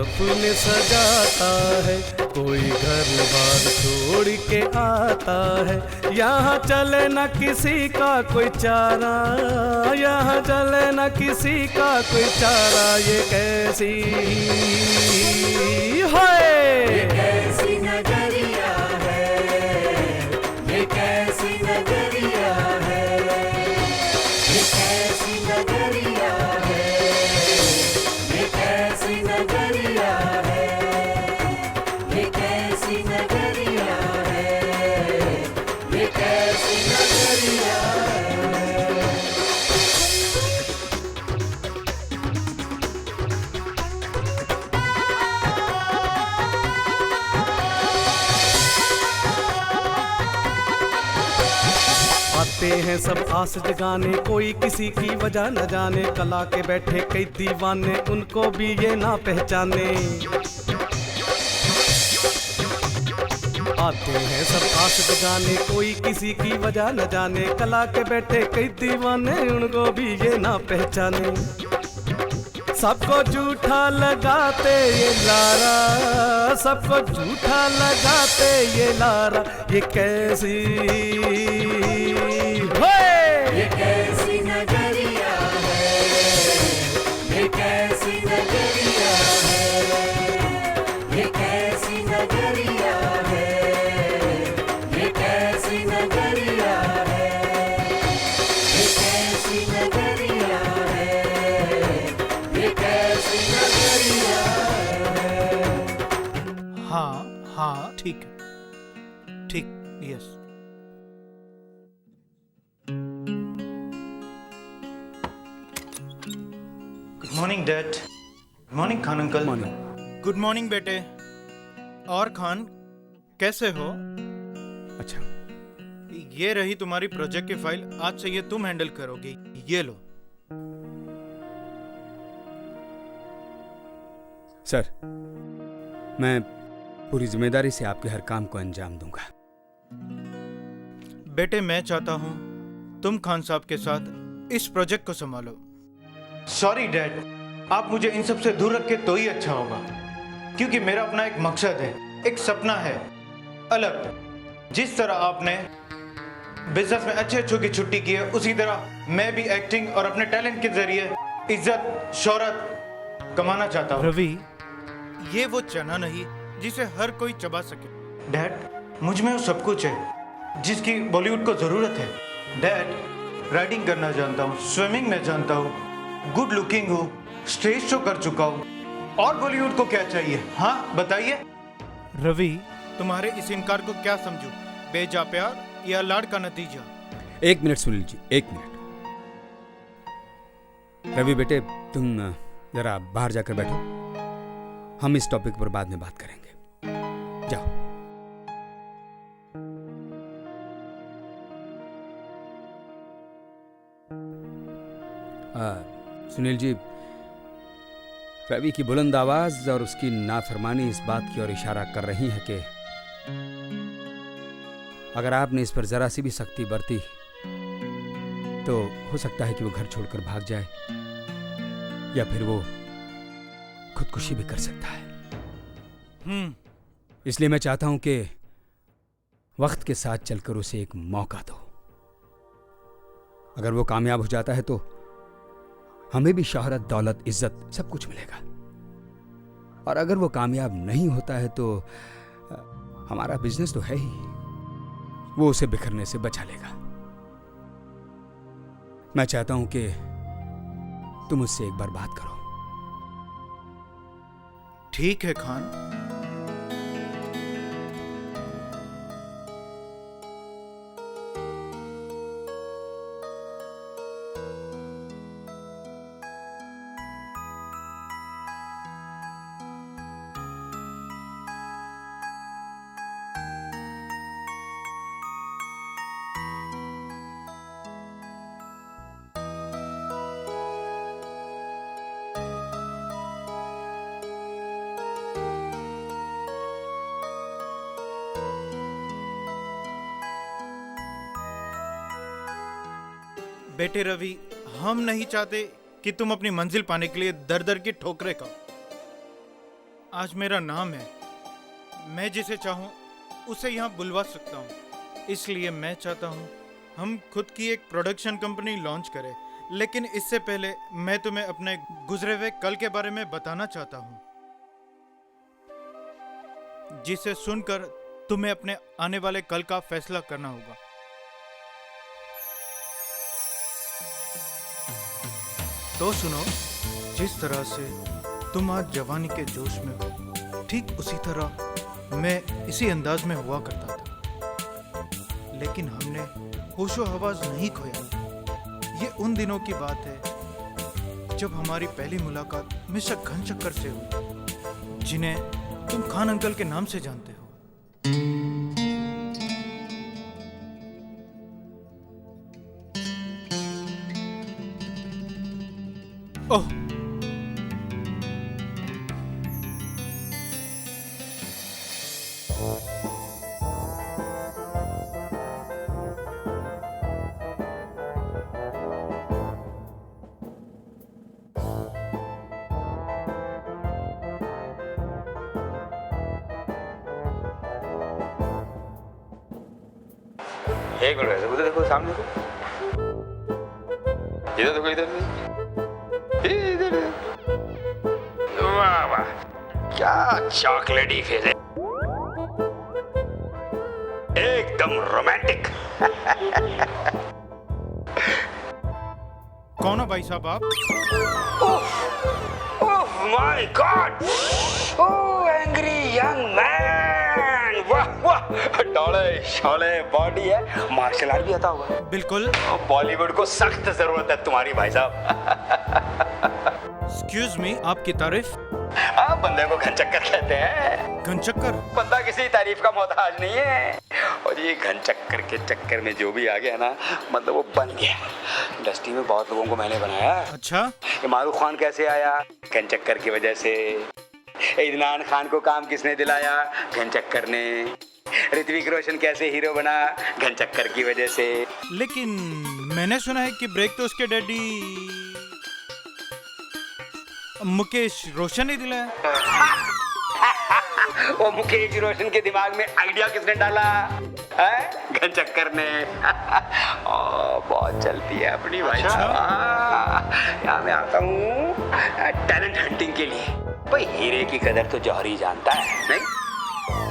सपने सजाता है, कोई घर बार छोड़ के आता है। यहाँ चले न किसी का कोई चारा, यहाँ चले न किसी का कोई चारा। ये कैसी है, कैसी नगरिया है, ये कैसी नगरिया है, ये कैसी नगरिया है, ये कैसी नगरिया है, ये कैसी नगरिया है, ये कैसी नगरिया है। आते हैं सब आस जगाने, कोई किसी की वजह न जाने। कला के बैठे कई दीवाने, उनको भी ये ना पहचाने। आते हैं सब आस जगाने, कोई किसी की वजह न जाने। कला के बैठे कई दीवाने, उनको भी ये ना पहचाने। सबको झूठा लगाते ये लारा, सबको झूठा लगाते ये लारा। ये कैसी ये कैसी नगरिया है, ये कैसी नगरिया है, ये कैसी नगरिया है, ये कैसी नगरिया है, ये कैसी नगरिया है, ये कैसी नगरिया है। हाँ हाँ ठीक है, ठीक, yes. Good morning dad. Good morning Khan uncle. Good morning बेटे। और खान कैसे हो? अच्छा, ये रही तुम्हारी प्रोजेक्ट की फाइल, आज से ये तुम हैंडल करोगे। ये लो। सर, मैं पूरी जिम्मेदारी से आपके हर काम को अंजाम दूंगा। बेटे मैं चाहता हूँ तुम खान साहब के साथ इस प्रोजेक्ट को संभालो। सॉरी डैड, आप मुझे इन सब से दूर रख के तो ही अच्छा होगा, क्योंकि मेरा अपना एक मकसद है, एक सपना है अलग। जिस तरह आपने बिजनेस में अच्छे अच्छों की छुट्टी की है, उसी तरह मैं भी एक्टिंग और अपने टैलेंट के जरिए इज्जत शोहरत कमाना चाहता हूँ। रवि, ये वो चना नहीं जिसे हर कोई चबा सके। डैड, मुझ में वो सब कुछ है जिसकी बॉलीवुड को जरूरत है। डैड, राइडिंग करना जानता हूँ, स्विमिंग में जानता हूँ, गुड लुकिंग हूँ, स्टेज शो कर चुका हूँ, और बॉलीवुड को क्या चाहिए? हाँ बताइए। रवि, तुम्हारे इस इनकार को क्या समझूं? बेजा प्यार या लाड़ का नतीजा? एक मिनट सुनील जी, एक मिनट। रवि बेटे, तुम जरा बाहर जाकर बैठो, हम इस टॉपिक पर बाद में बात करेंगे। जाओ। सुनील जी, रवि की बुलंद आवाज और उसकी नाफरमानी इस बात की ओर इशारा कर रही है कि अगर आपने इस पर जरा सी भी सख्ती बरती तो हो सकता है कि वो घर छोड़कर भाग जाए, या फिर वो खुदकुशी भी कर सकता है। इसलिए मैं चाहता हूं कि वक्त के साथ चलकर उसे एक मौका दो। अगर वो कामयाब हो जाता है तो हमें भी शोहरत, दौलत, इज्जत सब कुछ मिलेगा, और अगर वो कामयाब नहीं होता है तो हमारा बिजनेस तो है ही, वो उसे बिखरने से बचा लेगा। मैं चाहता हूं कि तुम उससे एक बार बात करो। ठीक है खान। बेटे रवि, हम नहीं चाहते कि तुम अपनी मंजिल पाने के लिए दर दर की ठोकरें खाओ। आज मेरा नाम है, मैं जिसे चाहूँ उसे यहाँ बुलवा सकता हूँ। इसलिए मैं चाहता हूँ हम खुद की एक प्रोडक्शन कंपनी लॉन्च करें। लेकिन इससे पहले मैं तुम्हें अपने गुजरे हुए कल के बारे में बताना चाहता हूँ, जिसे सुनकर तुम्हें अपने आने वाले कल का फैसला करना होगा। तो सुनो, जिस तरह से तुम आज जवानी के जोश में हो, ठीक उसी तरह मैं इसी अंदाज में हुआ करता था। लेकिन हमने होशो हवास नहीं खोया। ये उन दिनों की बात है जब हमारी पहली मुलाकात मिस्टर घनचक्कर से हुई, जिन्हें तुम खान अंकल के नाम से जानते हो। ओह, एक मिनट, उधर देखो, सामने देखो, इधर देखो, इधर वाह वाह, क्या चॉकलेटी फेस है, एकदम रोमांटिक। कौन हो भाई साहब आप? Oh my God, oh angry young man, वाह वाह, डोले शोले बॉडी है, मार्शल आर्ट भी आता होगा। बिल्कुल। बॉलीवुड को सख्त जरूरत है तुम्हारी भाई साहब। एक्सक्यूज मी, आपकी तारीफ? आप बंदे को घनचक्कर कहते हैं। घनचक्कर? बंदा किसी तारीफ का मोहताज नहीं है। और ये घनचक्कर के चक्कर में जो भी आ गया ना, मतलब वो बन गया। इंडस्ट्री में बहुत लोगों को मैंने बनाया। अच्छा। ये मारूफ खान कैसे आया? घनचक्कर की वजह से। इदनान खान को काम किसने दिलाया? घनचक्कर ने। ऋत्विक रोशन कैसे हीरो बना? घनचक्कर की वजह से। लेकिन मैंने सुना है कि ब्रेक तो उसके डैडी मुकेश रोशन ने दिलाया। वो मुकेश रोशन के दिमाग में आइडिया किसने डाला? घनचक्कर ने। बहुत चलती है अपनी भाई साहब। यहाँ मैं आता हूँ टैलेंट हंटिंग के लिए। भाई हीरे की कदर तो जौहरी ही जानता है, नहीं?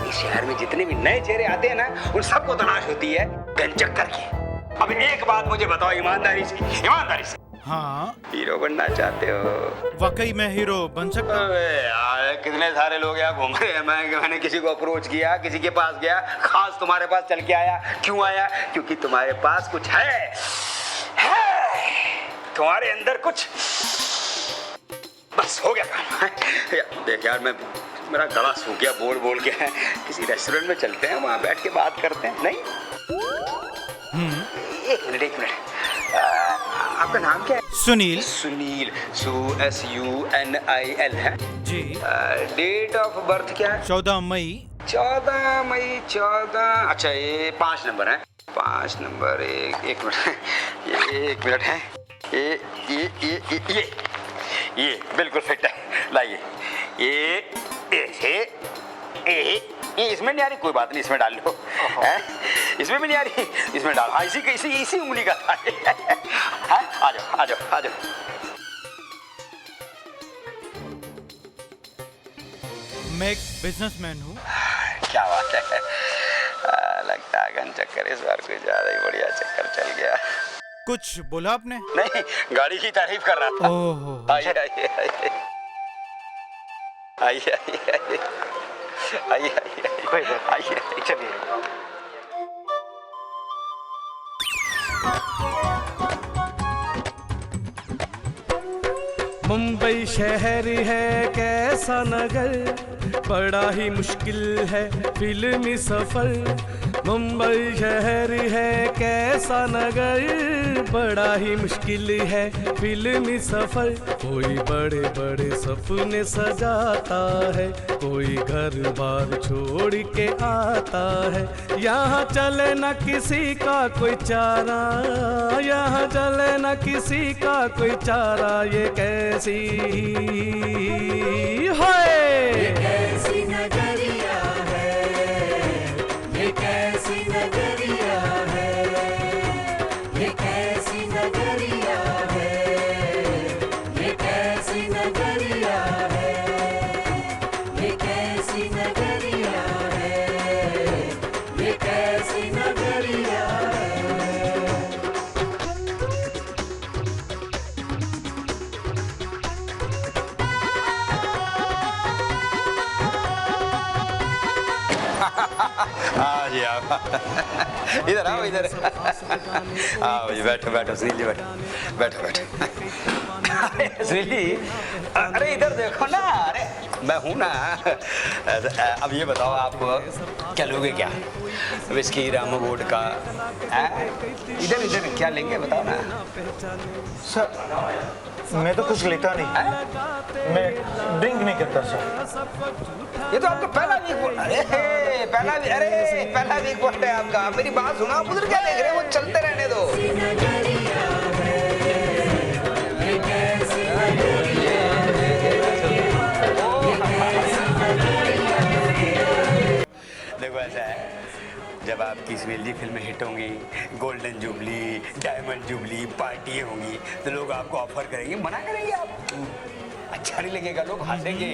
इस शहर में जितने भी नए चेहरे आते हैं ना, उन सबको तलाश होती है घनचक्कर की। अब एक बात मुझे बताओ ईमानदारी से, ईमानदारी से। हाँ। हीरो बनना चाहते हो? वाकई मैं हीरो बन सकता हूँ। यार कितने सारे लोग यहाँ घूम रहे हैं। मैंने किसी को अप्रोच किया, किसी के पास गया, खास तुम्हारे पास चल के आया। क्यों आया? क्योंकि तुम्हारे पास कुछ है, तुम्हारे अंदर कुछ। बस हो गया काम। देख यार, मेरा गला सूख गया बोल बोल के। किसी रेस्टोरेंट में चलते हैं, वहाँ बैठ के बात करते हैं, नहीं? एक मिनट। आपका नाम क्या है? सुनील। सुनील, SUNIL है जी। डेट ऑफ बर्थ क्या है? 14 मई। 14 मई 14। अच्छा, ये 5 नंबर है। 5 नंबर। एक मिनट, ये 1 मिनट है। ये बिल्कुल फिट है। लाइए ये इसमें नहीं आ रही, कोई बात नहीं, इसमें डाल लो। इसमें भी नहीं आ रही, इसमें डाल। हाँ, इसी उंगली का था। आ जाओ। मैं एक बिजनेसमैन हूँ। क्या बात है। लगता है घनचक्कर इस बार कोई ज्यादा ही बढ़िया चक्कर चल गया। कुछ बोला आपने? नहीं, गाड़ी की तारीफ कर रहा था। ओहो। आइए। चलिए। मुंबई शहर है कैसा नगर, बड़ा ही मुश्किल है फिल्मी सफर। मुंबई शहर है कैसा नगर, बड़ा ही मुश्किल है फिल्मी सफर। कोई बड़े बड़े सपने सजाता है, कोई घर बार छोड़ के आता है। यहाँ चले न किसी का कोई चारा, यहाँ चले न किसी का कोई चारा। ये कैसी है, कैसी नगरिया है, ये कैसी नगरिया है, ये कैसी नगरिया है, ये कैसी नगरिया है, ये कैसी नगरिया है, ये कैसी नगरिया है। हाँ जी आप इधर आओ, इधर आओ जी, बैठो बैठो सुनील जी, बैठो बैठो बैठो। सुनील जी, अरे इधर देखो ना, अरे मैं हूँ ना। अब ये बताओ आप क्या लोगे, क्या विस्की रम वोडका? इधर इधर क्या लेंगे बताओ ना। सर मैं तो कुछ लेता नहीं, मैं ड्रिंक नहीं करता सर। ये तो आपका पहला वीक पॉइंट, अरे पहला वीक पॉइंट है आपका। मेरी बात सुनो, आप उधर क्या देख रहे हैं, वो चलते रहने दो। देखो ऐसा है, जब आपकी सुनील जी फिल्में हिट होंगी, golden jubilee, diamond jubilee party होंगी, तो लोग आपको ऑफर करेंगे, मना करेंगे आप? अच्छा नहीं लगेगा, लोग हंसेंगे।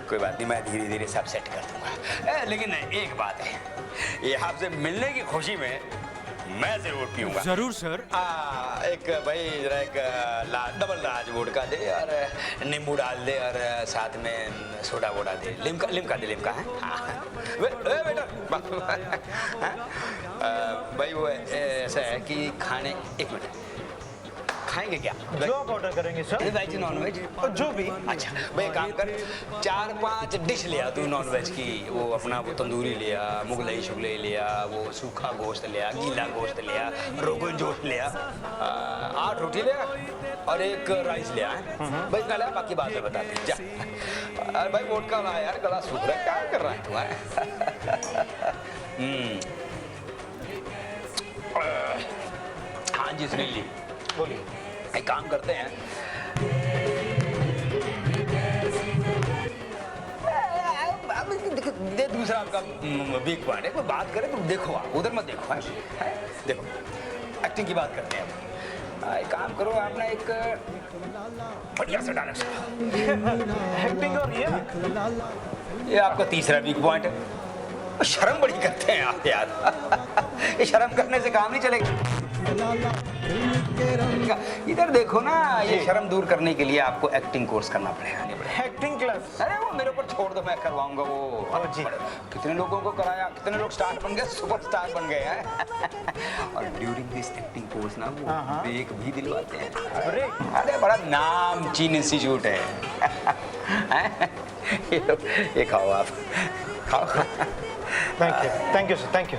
कोई बात नहीं, मैं धीरे धीरे सब सेट कर दूंगा। लेकिन एक बात है, ये आपसे मिलने की खुशी में मैं जरूर पीऊंगा। जरूर सर। एक भाई जरा एक डबल राज वोडका दे और नींबू डाल दे और साथ में सोडा वोडा दे, लिमका दे, लिमका है। भाई वो ऐसा है कि खाने, एक मिनट, खाएंगे क्या? जो आप ऑर्डर करेंगे सर। Veg non veg? जो भी। अच्छा भाई काम कर, 4-5 डिश लिया तू नॉन वेज की। वो अपना वो तंदूरी लिया, मुगलई शुगलई लिया, वो सूखा गोश्त लिया, गीला गोश्त लिया, रोगन जोश लिया, 8 रोटी लिया और एक राइस लिया है भाई। गला बाकी बात में बताते जा। अरे भाई वोडका ला यार, गला सूख रहा है, क्या कर रहा है तुम्हारा? हाँ जी सुनील जी बोलिए। एक काम करते हैं, दे दूसरा आपका वीक पॉइंट है, कोई बात करे तो देखो, आप उधर मत देखो, है? देखो एक्टिंग की बात करते हैं। एक काम करो, आप ना एक बढ़िया सा डायलॉग एक्टिंग और ये आपका तीसरा वीक पॉइंट है। शर्म बड़ी करते हैं आप यार। ये शर्म करने से काम नहीं चलेगा। इधर देखो ना, ये शर्म दूर करने के लिए आपको एक्टिंग कोर्स करना पड़ेगा। Acting class? अरे वो मेरे ऊपर छोड़ दो, मैं करवाऊंगा वो। जी। कितने लोगों को कराया, कितने लोग स्टार बन गए, सुपरस्टार बन गए हैं। और ड्यूरिंग दिस एक्टिंग कोर्स ना वो ब्रेक भी दिलवाते हैं। अरे बड़ा नामचीन इंस्टीट्यूट है। ये खाओ आप, खाओ। Thank you sir, thank you.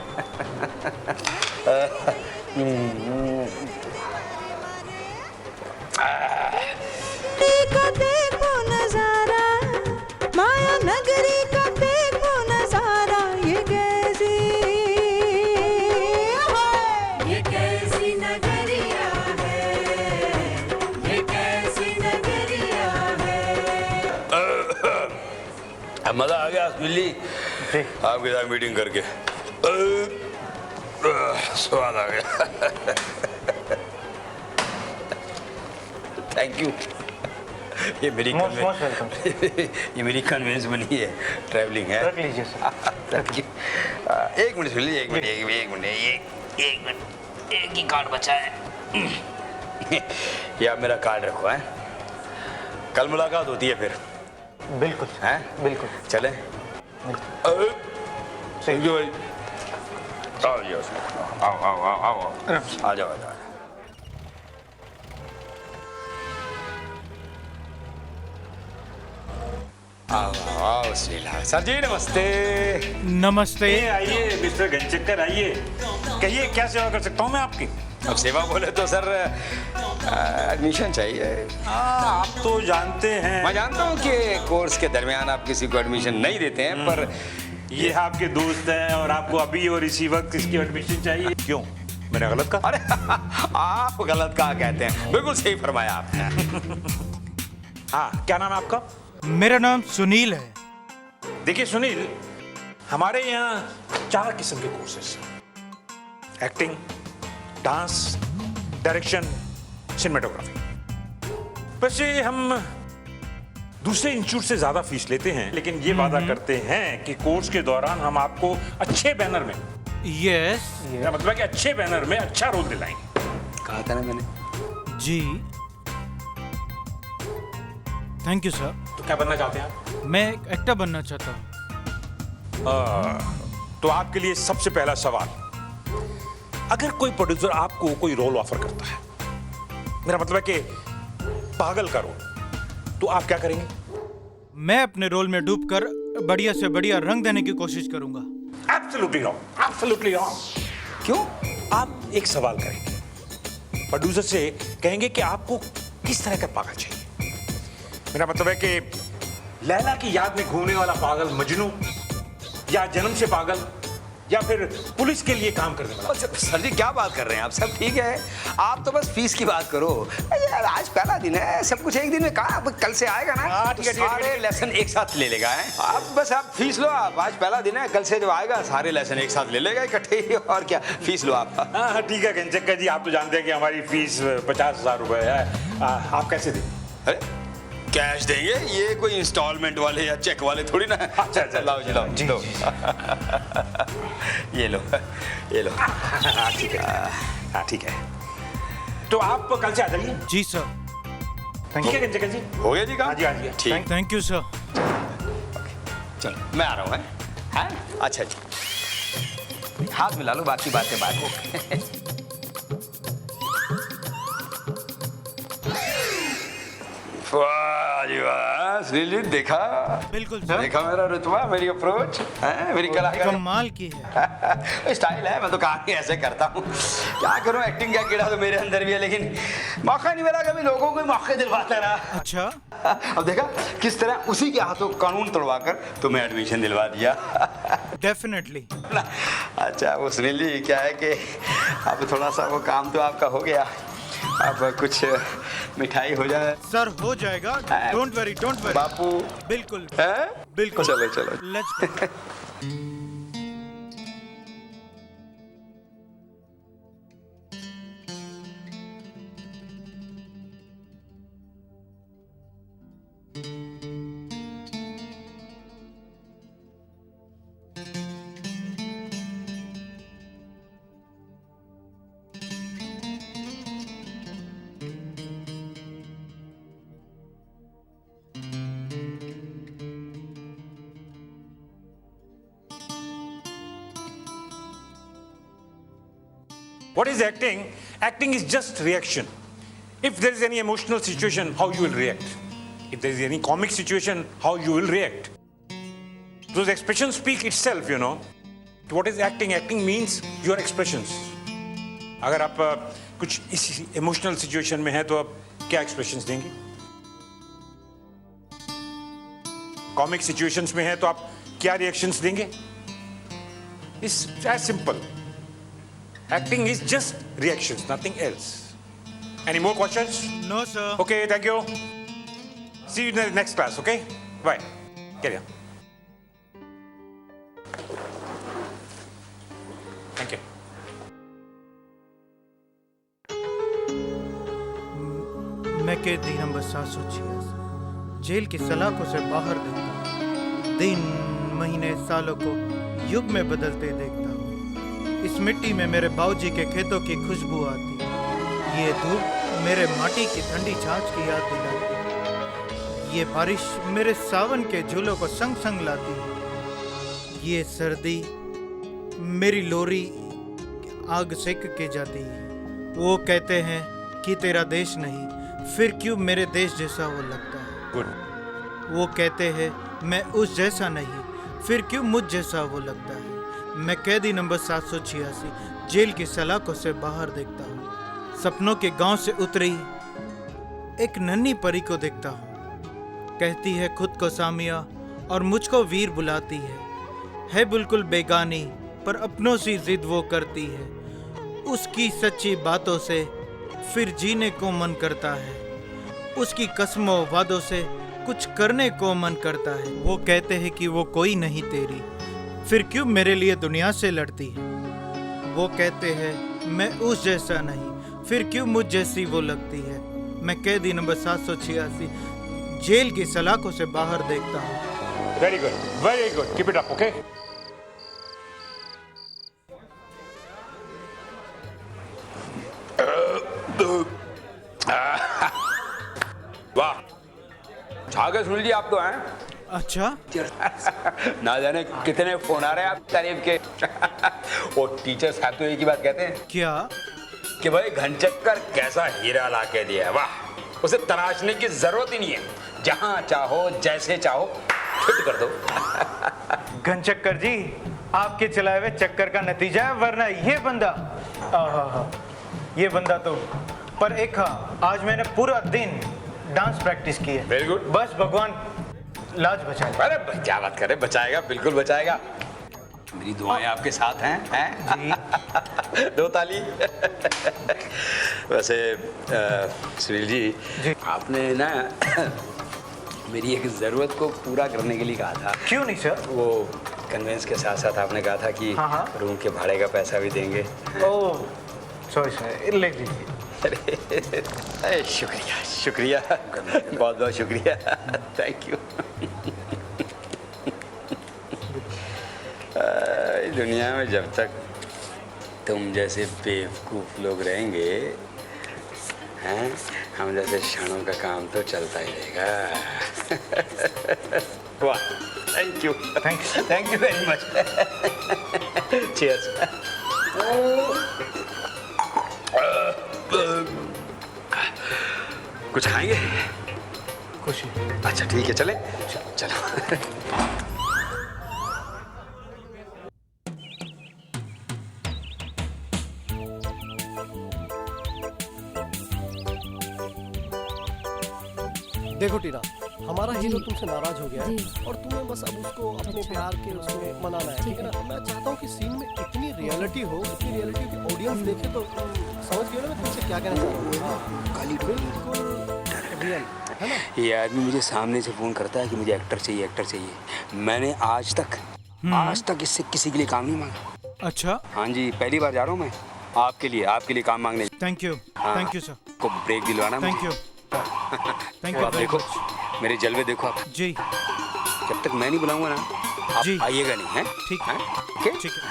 देखो नजारा, माया नगरी का देखो नजारा। ये कैसी है, ये कैसी नगरिया है, ये कैसी नगरिया है। अब मजा आ गया सुनील जी आपके साथ मीटिंग करके, स्वाद आ गया। Thank you. ये मेरी मोस्ट वेलकम। ये मेरी कन्वेंस बनी है, ट्रैवलिंग है। रख लीजिए सर। Thank you. एक मिनट सुन लीजिए, एक मिनट, एक ही कार्ड बचा है। ये आप मेरा कार्ड रखो है, कल मुलाकात होती है फिर। बिल्कुल हैं? बिल्कुल। चले? थैंक यू भाई। आओ आ जाओ। आओ आओ श्रीला सर जी नमस्ते। नमस्ते। आइए मिस्टर गंचक्कर आइए, कहिए क्या सेवा कर सकता हूँ मैं आपकी। अब सेवा बोले तो सर एडमिशन चाहिए। आप तो जानते हैं। मैं जानता हूँ कि कोर्स के दरमियान आप किसी को एडमिशन नहीं देते हैं, पर ये आपके दोस्त हैं और आपको अभी और इसी वक्त इसकी एडमिशन चाहिए। क्यों, मैंने गलत कहा? अरे आप गलत कहा कहते हैं, बिल्कुल सही फरमाया आपने। हाँ, क्या नाम है आपका? मेरा नाम सुनील है। देखिए सुनील, हमारे यहाँ 4 किस्म के कोर्सेस हैं। Acting, dance, direction, cinematography. वैसे हम दूसरे इंस्टीट्यूट से ज्यादा फीस लेते हैं, लेकिन ये वादा करते हैं कि कोर्स के दौरान हम आपको अच्छे बैनर में, यस। मेरा मतलब है कि अच्छे बैनर में अच्छा रोल दिलाएंगे। कहा था ना मैंने। जी, थैंक यू सर। तो क्या बनना चाहते हैं आप? मैं एक एक्टर बनना चाहता हूँ। तो आपके लिए सबसे पहला सवाल, अगर कोई प्रोड्यूसर आपको कोई रोल ऑफर करता है, मेरा मतलब है कि पागल का रोल, तो आप क्या करेंगे? मैं अपने रोल में डूबकर बढ़िया से बढ़िया रंग देने की कोशिश करूंगा। Absolutely wrong, absolutely wrong. क्यों? आप एक सवाल करेंगे, प्रोड्यूसर से कहेंगे कि आपको किस तरह का पागल चाहिए। मेरा मतलब है कि लैला की याद में घूमने वाला पागल मजनू, या जन्म से पागल, या फिर पुलिस के लिए काम करने वाला। सर जी क्या बात कर रहे हैं आप? सब ठीक है, आप तो बस फीस की बात करो यार। आज पहला दिन है, सब कुछ एक दिन में कहा, कल से आएगा ना। हाँ, ठीक है, ठीक है, सारे ठीक है। लेसन एक साथ ले लेगा है। आप फीस लो। आप आज पहला दिन है, कल से जब आएगा सारे लेसन एक साथ ले लेगा इकट्ठे ही। और क्या, फीस लो आप। हाँ ठीक है गंचक्कर जी, आप तो जानते हैं कि हमारी फीस 50,000 रुपए है। आप कैसे दें? अरे कैश देंगे? ये कोई इंस्टॉलमेंट वाले या चेक वाले थोड़ी ना। अच्छा, अच्छा। लाओ जी, लाओ जी, लो। ये लो, ये लो। हाँ ठीक है, हाँ ठीक है। तो आप कल से आ जाइए। जी सर। ठीक है गंचक्कर जी। हो गया जी काम? हाँ जी, हाँ जी। ठीक, थैंक यू सर। चलो मैं आ रहा हूँ। हैं? अच्छा जी, हाथ मिला लो, बाकी बातें बाद में। वाह जी वाह, सुनील जी देखा? बिल्कुल सर। देखा मेरा रुतबा, मेरी अप्रोच, मेरी कलाकारी। कमाल की है। स्टाइल है, मैं तो कहा नहीं ऐसे करता हूँ। क्या करूँ, एक्टिंग का कीड़ा तो मेरे अंदर भी है, लेकिन मौका नहीं मिला कभी लोगों को मौके दिलवाता रहा। अच्छा, अब देखा किस तरह उसी के हाथों कानून तोड़वा कर तुम्हें एडमिशन दिलवा दिया। डेफिनेटली। अच्छा वो सुनील जी क्या है कि अब थोड़ा सा वो काम तो आपका हो गया, अब कुछ मिठाई हो जाए। सर हो जाएगा, डोंट वरी, डोंट वरी। बापू बिल्कुल है? बिल्कुल। चलो चलो। Let's go. What is acting? Acting is just reaction. If there is any emotional situation, how you will react. If there is any comic situation, how you will react. Those expressions speak itself, you know. What is acting? Acting means your expressions. अगर आप कुछ इसी emotional situation में है तो आप क्या expressions देंगे? कॉमिक सिचुएशंस में है तो आप क्या रिएक्शंस देंगे? It's as simple. Acting is just reactions, nothing else. Any more questions? No sir. Okay, thank you. See you in the next class, okay? Bye. Carry on. Thank you. मैं कैदी number 786 jail की सलाखों से बाहर देखता हूँ। दिन महीने सालों को युग में बदलते देखता हूँ। इस मिट्टी में मेरे बाबूजी के खेतों की खुशबू आती है। ये धूप मेरे माटी की ठंडी छाछ की याद दिलाती है। ये बारिश मेरे सावन के झूलों को संग संग लाती है। ये सर्दी मेरी लोरी आग सेक के जाती है। वो कहते हैं कि तेरा देश नहीं, फिर क्यों मेरे देश जैसा वो लगता है। Good. वो कहते हैं मैं उस जैसा नहीं, फिर क्यों मुझ जैसा वो लगता है। मैं कैदी नंबर 786 जेल की सलाखों से बाहर देखता हूँ। सपनों के गांव से उतरी एक नन्ही परी को देखता हूँ। कहती है खुद को सामिया और मुझको वीर बुलाती है बिल्कुल बेगानी पर अपनों सी जिद वो करती है। उसकी सच्ची बातों से फिर जीने को मन करता है, उसकी कसमों वादों से कुछ करने को मन करता है। वो कहते हैं कि वो कोई नहीं तेरी, फिर क्यों मेरे लिए दुनिया से लड़ती है। वो कहते हैं मैं उस जैसा नहीं, फिर क्यों मुझ जैसी वो लगती है। मैं कैदी नंबर 786 जेल की सलाखों से बाहर देखता हूँ। Very good. Very good. Keep it up, okay? वाह, छा गए सुनील जी आप तो हैं। अच्छा, ना जाने कितने फोन आ रहे हैं आप तारीफ के। वो टीचर साहब तो एक ही बात कहते हैं क्या? कि भाई घनचक्कर कैसा हीरा ला के दिया है। वाह, उसे तराशने की जरूरत ही नहीं है, जहां चाहो जैसे चाहो फिट कर दो। घनचक्कर जी, आपके चलाए हुए चक्कर का नतीजा है, वरना ये बंदा ये बंदा तो। पर एक हाँ, आज मैंने पूरा दिन डांस प्रैक्टिस की है। Very good. बस भगवान लाज बचाए। अरे क्या बात कर रहे, बचाएगा, बिल्कुल बचाएगा। मेरी दुआएं आपके साथ हैं? दो ताली। वैसे सुनील जी, आपने ना मेरी एक ज़रूरत को पूरा करने के लिए कहा था। क्यों नहीं सर? वो कन्वेंस के साथ साथ आपने कहा था कि हाँ। रूम के भाड़े का पैसा भी देंगे। ओह सॉरी सर, ले लीजिए। अरे शुक्रिया शुक्रिया, बहुत बहुत शुक्रिया, थैंक यू। दुनिया में जब तक तुम जैसे बेवकूफ़ लोग रहेंगे हैं, हम जैसे क्षणों का काम तो चलता ही रहेगा। वाह, thank you very much. Cheers. कुछ खाएंगे? खुशी। अच्छा ठीक है, चले चलो। देखो टीना, हमारा हीरो तुमसे नाराज हो गया है और तुम्हें बस अब उसको अपने प्यार के उसमें मनाना है, ठीक है ना। मैं चाहता हूँ कि सीन में इतनी रियलिटी हो, इतनी रियलिटी की ऑडियंस देखे तो समझ गए ना मैं तुमसे क्या कहना चाह रहा हूँ। बिल्कुल रियल है ना। ये आदमी मुझे सामने से फोन करता है कि मुझे एक्टर चाहिए, एक्टर चाहिए। मैंने आज तक इससे किसी के लिए काम नहीं मांगा। अच्छा, हाँ जी, पहली बार जा रहा हूँ मैं आपके लिए काम मांगने। Thank you sir. को ब्रेक दिलवाना। थैंक यू आप देखो मेरे जलवे, देखो आप जी। जब तक मैं नहीं बुलाऊंगा ना, आप जी आइएगा नहीं है। ठीक है, ठीक है।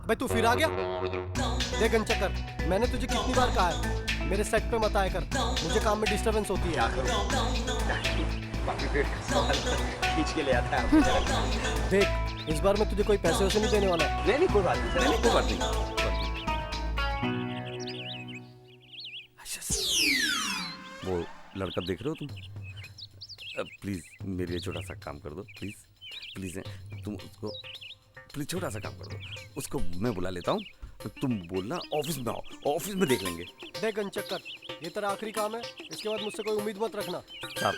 भाई तू फिर आ गया। देख घनचक्कर, मैंने तुझे कितनी बार कहा है मेरे सेट पे मत आया कर, मुझे काम में डिस्टरबेंस होती है। खींच के ले आता है। देख, इस बार मैं तुझे कोई पैसे वैसे नहीं देने वाला। नहीं, कोई बात नहीं, कोई बात नहीं। वो लड़का देख रहे हो तुम? प्लीज़ मेरे लिए छोटा सा काम कर दो, प्लीज़ तुम उसको प्लीज़ छोटा सा काम कर दो, उसको मैं बुला लेता हूँ, तुम बोलना ऑफिस में आओ, ऑफिस में देख लेंगे। देख घनचक्कर, ये तेरा आखिरी काम है, इसके बाद मुझसे कोई उम्मीद मत रखना। साहब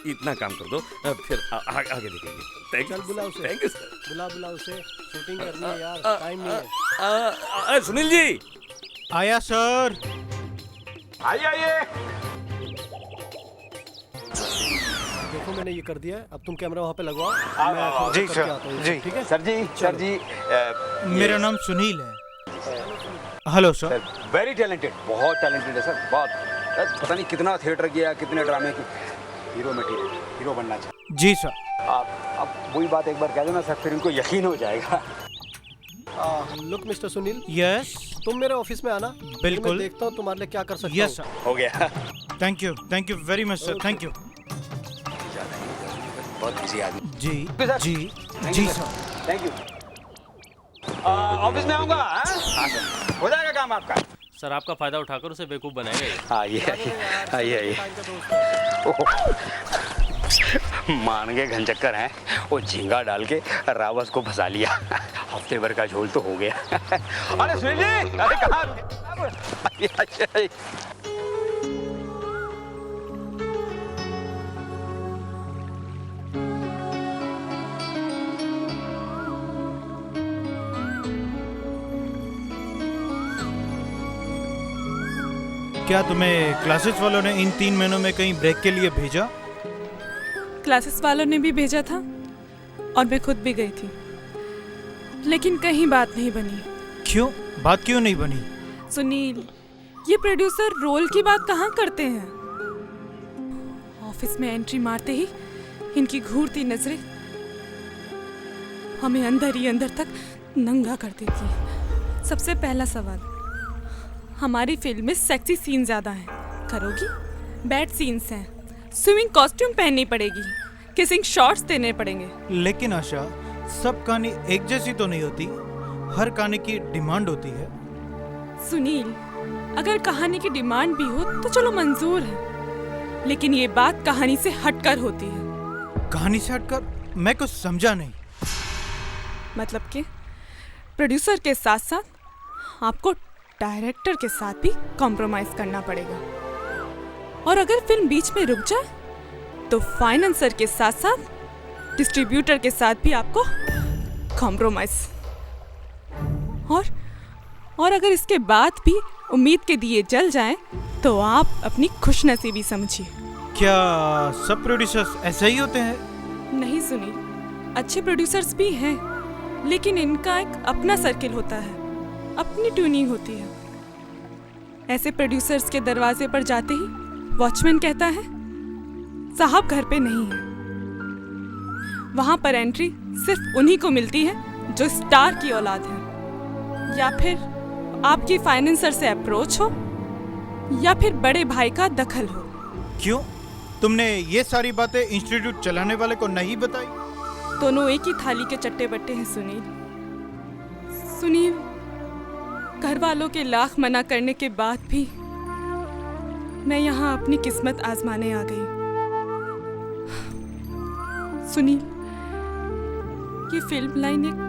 इतना काम कर दो, फिर आगे देखेंगे। Thank you. चल बुला उसे। Thank you sir. बुला उसे, शूटिंग करनी है यार, टाइम नहीं है। सुनील जी आया सर। आइए। देखो मैंने ये कर दिया है, अब तुम कैमरा वहाँ पे लगवाओ। मैं जी करके आता हूँ, जी ठीक है सर जी, मेरा नाम सुनील है। Hello sir. वेरी टैलेंटेड, बहुत टैलेंटेड है सर, बहुत। पता नहीं कितना थिएटर किया, कितने ड्रामे की, हीरो बनना चाहिए। जी सर। आप वही बात एक बार कह दो ना सर, फिर इनको यकीन हो जाएगा। लुक मिस्टर सुनील, यस, तुम मेरे ऑफिस में आना, बिल्कुल। मैं देखता हूँ तुम्हारे लिए क्या कर सकता हूँ। Yes sir. हो गया। Thank you very much sir, thank you. बहुत बिजी आदमी। जी सर। Thank you. ऑफिस में आऊंगा। हाँ सर, हो जाएगा काम आपका। सर आपका फायदा उठाकर उसे बेवकूफ़ बनाएगा ये। आइए आइए आइए मान गए घन चक्कर हैं, वो झींगा डाल के रावस को फंसा लिया। हफ्ते भर का झोल तो हो गया। अरे सुनील जी, अरे कहाँ रुके? क्या तुम्हें क्लासेस वालों ने इन 3 महीनों में कहीं ब्रेक के लिए भेजा? क्लासेस वालों ने भी भेजा था और मैं खुद भी गई थी, लेकिन कहीं बात नहीं बनी। क्यों? बात क्यों नहीं बनी? सुनील, ये प्रोड्यूसर रोल की बात कहाँ करते हैं। ऑफिस में एंट्री मारते ही इनकी घूरती नजरें हमें अंदर ही अंदर तक नंगा कर देती हैं। सबसे पहला सवाल, हमारी फिल्म में सेक्सी सीन ज्यादा हैं, करोगी? बैड सीन्स हैं, स्विमिंग कॉस्ट्यूम पहननी पड़ेगी, किसिंग शॉट्स देने पड़ेंगे। लेकिन आशा, सब कहानी एक जैसी तो नहीं होती, हर कहानी की डिमांड होती है। सुनील, अगर कहानी की डिमांड भी हो तो चलो मंजूर है, लेकिन ये बात कहानी से हटकर होती है। कहानी से हटकर? मैं कुछ समझा नहीं। मतलब कि प्रोड्यूसर के साथ साथ आपको डायरेक्टर के साथ भी कॉम्प्रोमाइज करना पड़ेगा, और अगर फिल्म बीच में रुक जाए तो फाइनेंसर के साथ साथ डिस्ट्रीब्यूटर के साथ भी आपको कॉम्प्रोमाइज, और अगर इसके बाद भी उम्मीद के दिए जल जाएं तो आप अपनी खुशनसीबी समझिए। क्या सब प्रोड्यूसर्स ऐसे ही होते हैं? नहीं सुनील, अच्छे प्रोड्यूसर्स भी हैं, लेकिन इनका एक अपना सर्किल होता है, अपनी ट्यूनिंग होती है। ऐसे प्रोड्यूसर्स के दरवाजे पर जाते ही वॉचमैन कहता है, साहब घर पे नहीं है। वहां पर एंट्री सिर्फ उन्हीं को मिलती है जो स्टार की औलाद है, या फिर आपकी फाइनेंसर से अप्रोच हो, या फिर बड़े भाई का दखल हो। क्यों? तुमने ये सारी बातें इंस्टीट्यूट चलाने वाले को नहीं बताई? दोनों एक ही थाली के चट्टे बट्टे हैं सुनील, घर वालों के लाख मना करने के बाद भी मैं यहाँ अपनी किस्मत आजमाने आ गई। सुनील, ये फिल्म लाइन एक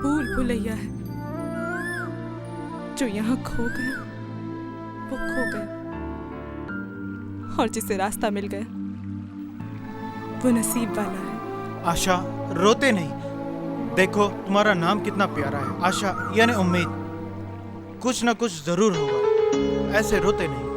भूल भुलैया है, जो यहाँ खो गया वो खो गया, और जिसे रास्ता मिल गया वो नसीब वाला है। आशा, रोते नहीं। देखो तुम्हारा नाम कितना प्यारा है, आशा यानी उम्मीद। कुछ ना कुछ जरूर होगा, ऐसे रोते नहीं।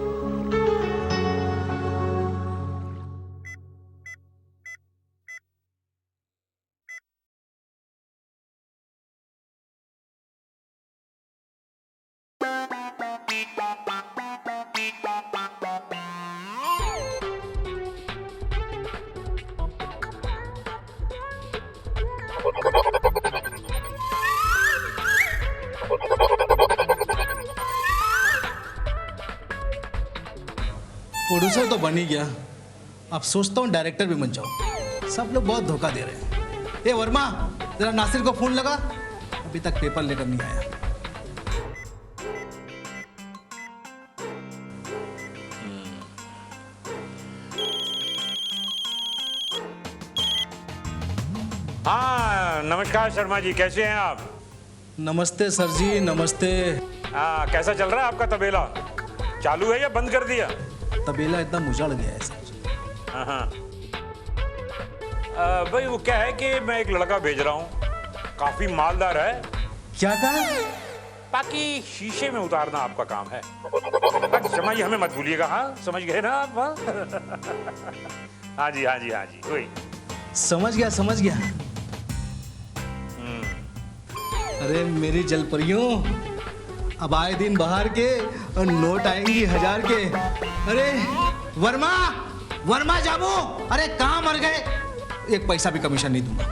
प्रोड्यूसर तो बन ही गया, अब सोचता हूँ डायरेक्टर भी बन जाऊँ। सब लोग बहुत धोखा दे रहे हैं। ए वर्मा, जरा नासिर को फोन लगा, अभी तक पेपर लेकर नहीं आया। हाँ नमस्कार शर्मा जी, कैसे हैं आप? नमस्ते सर जी, नमस्ते। हाँ, कैसा चल रहा है आपका तबेला? चालू है या बंद कर दिया? तबेला एकदम उजड़ गया है सर। हाँ हाँ। भाई वो क्या है कि मैं एक लड़का भेज रहा हूँ, काफी मालदार है। क्या कहा? बाकी शीशे में उतारना आपका काम है। बाकी शर्मा जी हमें मत भूलिएगा, हाँ समझ गए ना आप? हाँ जी हाँ जी हाँ जी, वही। समझ गया। अरे मेरी जलपरियों, अब आए दिन बाहर के और नोट आएंगी 1000 के। अरे वर्मा जामू, अरे कहाँ मर गए? एक पैसा भी कमीशन नहीं दूंगा,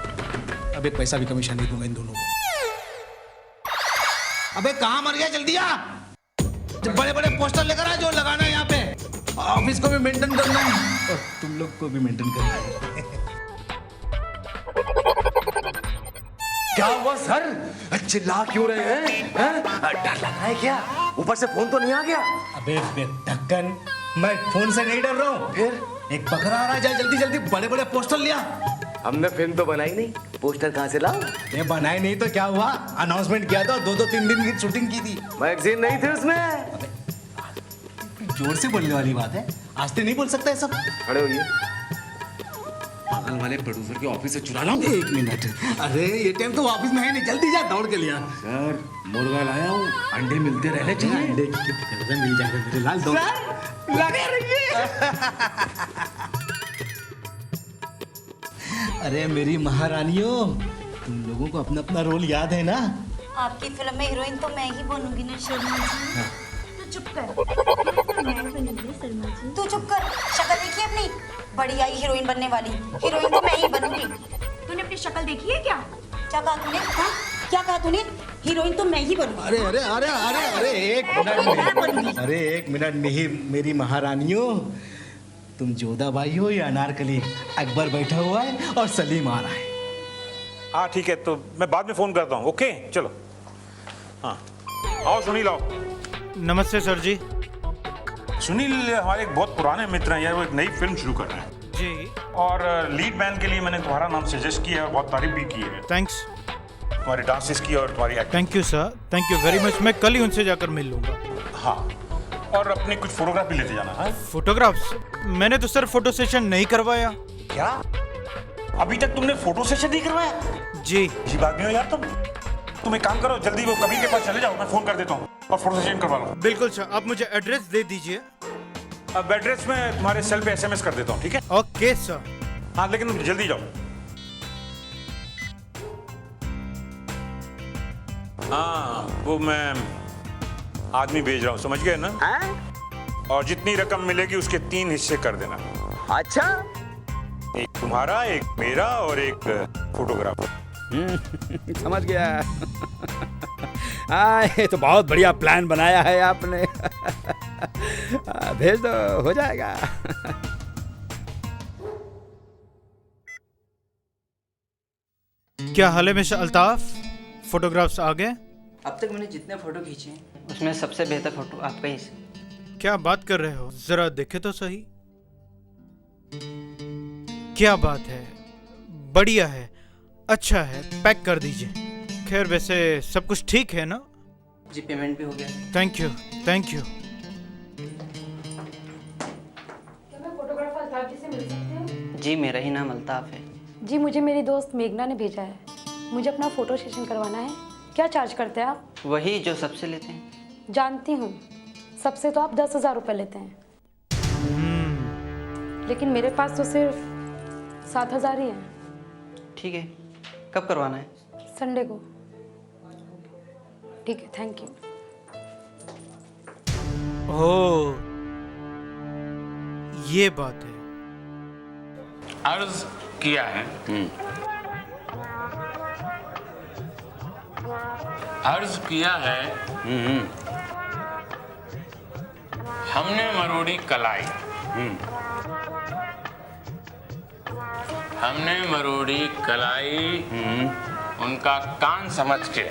अब एक पैसा भी कमीशन नहीं दूंगा इन दोनों को। अबे कहाँ मर गया? जल्दी आ, बड़े बड़े पोस्टर लेकर आ जो लगाना है यहाँ पे। ऑफिस को भी मेंटेन करना है और तुम लोग को भी मेंटेन करना है। क्या हुआ सर? चिल्ला क्यों रहे हैं? डर लग रहा है क्या? ऊपर से फोन तो नहीं आ गया? अबे ढक्कन, मैं फोन से नहीं डर रहा हूँ। फिर एक पकड़ा आ रहा है, जा जल्दी जल्दी बड़े बड़े पोस्टर लिया। हमने फिल्म तो बनाई नहीं, पोस्टर कहाँ से लाऊं? ये बनाए नहीं तो क्या हुआ? अनाउंसमेंट किया था, 2-3 दिन की शूटिंग की थी। मैगजीन नहीं थी उसमें। जोर से बोलने वाली बात है, आस्ते नहीं बोल सकता है सब। खड़े होइए। पागल वाले प्रोड्यूसर के ऑफिस से चुरा लाऊं? 1 मिनट। अरे ये टाइम तो ऑफिस में है नहीं, जल्दी जा दौड़ के लिया। सर मुर्गा लाया हूँ, अंडे मिलते रहने चाहिए। अंडे की फिक्र मिल जाएगा मेरे लाल, दौड़। लगे रहिए। अरे मेरी महारानियों, तुम लोगों को अपना अपना रोल याद है ना? आपकी फिल्म में हीरोइन तो मैं ही बनूंगी ना शर्मा जी। तू चुप कर। मैं बनूंगी शर्मा जी। तू चुप कर। शक्ल देखी अपनी? बड़ी आई हीरोइन बनने वाली। हीरोइन तो मैं ही बनूंगी। तूने अपनी शक्ल देखी है क्या? क्या कहा तूने? हाँ? क्या कहा तूने? हीरोइन तो मैं ही बनूंगी। अरे अरे अरे अरे अरे एक मिनट, अरे 1 मिनट मेरी महारानियों, तुम जोधाबाई हो या अनारकली? अकबर बैठा हुआ है और सलीम आ रहा है। हाँ ठीक है, तो मैं बाद में फोन करता हूँ। ओके चलो। हाँ आओ सुनील आओ। नमस्ते सर जी। सुनील हमारे एक बहुत पुराने मित्र हैं यार, वो एक नई फिल्म शुरू कर रहे हैं जी। और लीड मैन के लिए मैंने तुम्हारा नाम सजेस्ट किया और बहुत तारीफ भी की है। थैंक्स। तुम्हारी डांसेस की और तुम्हारी acting. Thank you sir, thank you very much. मैं कल ही उनसे जाकर मिल लूंगा। हाँ और अपनी कुछ फोटोग्राफ भी लेते जाना है। फोटोग्राफ्स? मैंने तो सर फोटो सेशन नहीं करवाया। क्या अभी तक तुमने फोटो सेशन नहीं करवाया? जी। अजीब आदमी हो यार तुम एक काम करो, जल्दी वो कबीर के पास चले जाओ, मैं फोन कर देता हूँ और फोटो सेशन करवा लो। बिल्कुल सर, आप मुझे एड्रेस दे दीजिए। अब एड्रेस में तुम्हारे सेल पे SMS कर देता हूँ, ठीक है? Okay sir. हाँ लेकिन जल्दी जाओ। हाँ वो मैं आदमी भेज रहा हूँ, समझ गए ना? और जितनी रकम मिलेगी उसके 3 हिस्से कर देना। अच्छा, एक तुम्हारा, एक मेरा और एक फोटोग्राफर। समझ गया। ये तो बहुत बढ़िया प्लान बनाया है आपने। भेज दो, हो जाएगा। क्या हाल है मिस्टर अल्ताफ? फोटोग्राफ्स आ गए? अब तक मैंने जितने फोटो खींचे हैं उसमें सबसे बेहतर फोटो आपका ही है। क्या बात कर रहे हो? जरा देखे तो सही। क्या बात है, बढ़िया है, अच्छा है, पैक कर दीजिए। खैर वैसे सब कुछ ठीक है ना? जी पेमेंट भी हो गया। Thank you, thank you. क्या मैं फोटोग्राफर अल्ताफ जी से मिल सकती हूँ? जी मेरा ही नाम अल्ताफ है। जी मुझे मेरी दोस्त मेघना ने भेजा है, मुझे अपना फोटो सेशन करवाना है। क्या चार्ज करते हैं आप? वही जो सबसे लेते हैं। जानती हूँ, सबसे तो आप 10,000 रुपये लेते हैं, लेकिन मेरे पास तो सिर्फ 7,000 ही है। ठीक है, कब करवाना है? संडे को। ठीक है, थैंक यू। ओह, ये बात है। अर्ज किया है। अर्ज किया है। हमने मरोड़ी कलाई। हमने मरोड़ी कलाई उनका कान समझ के।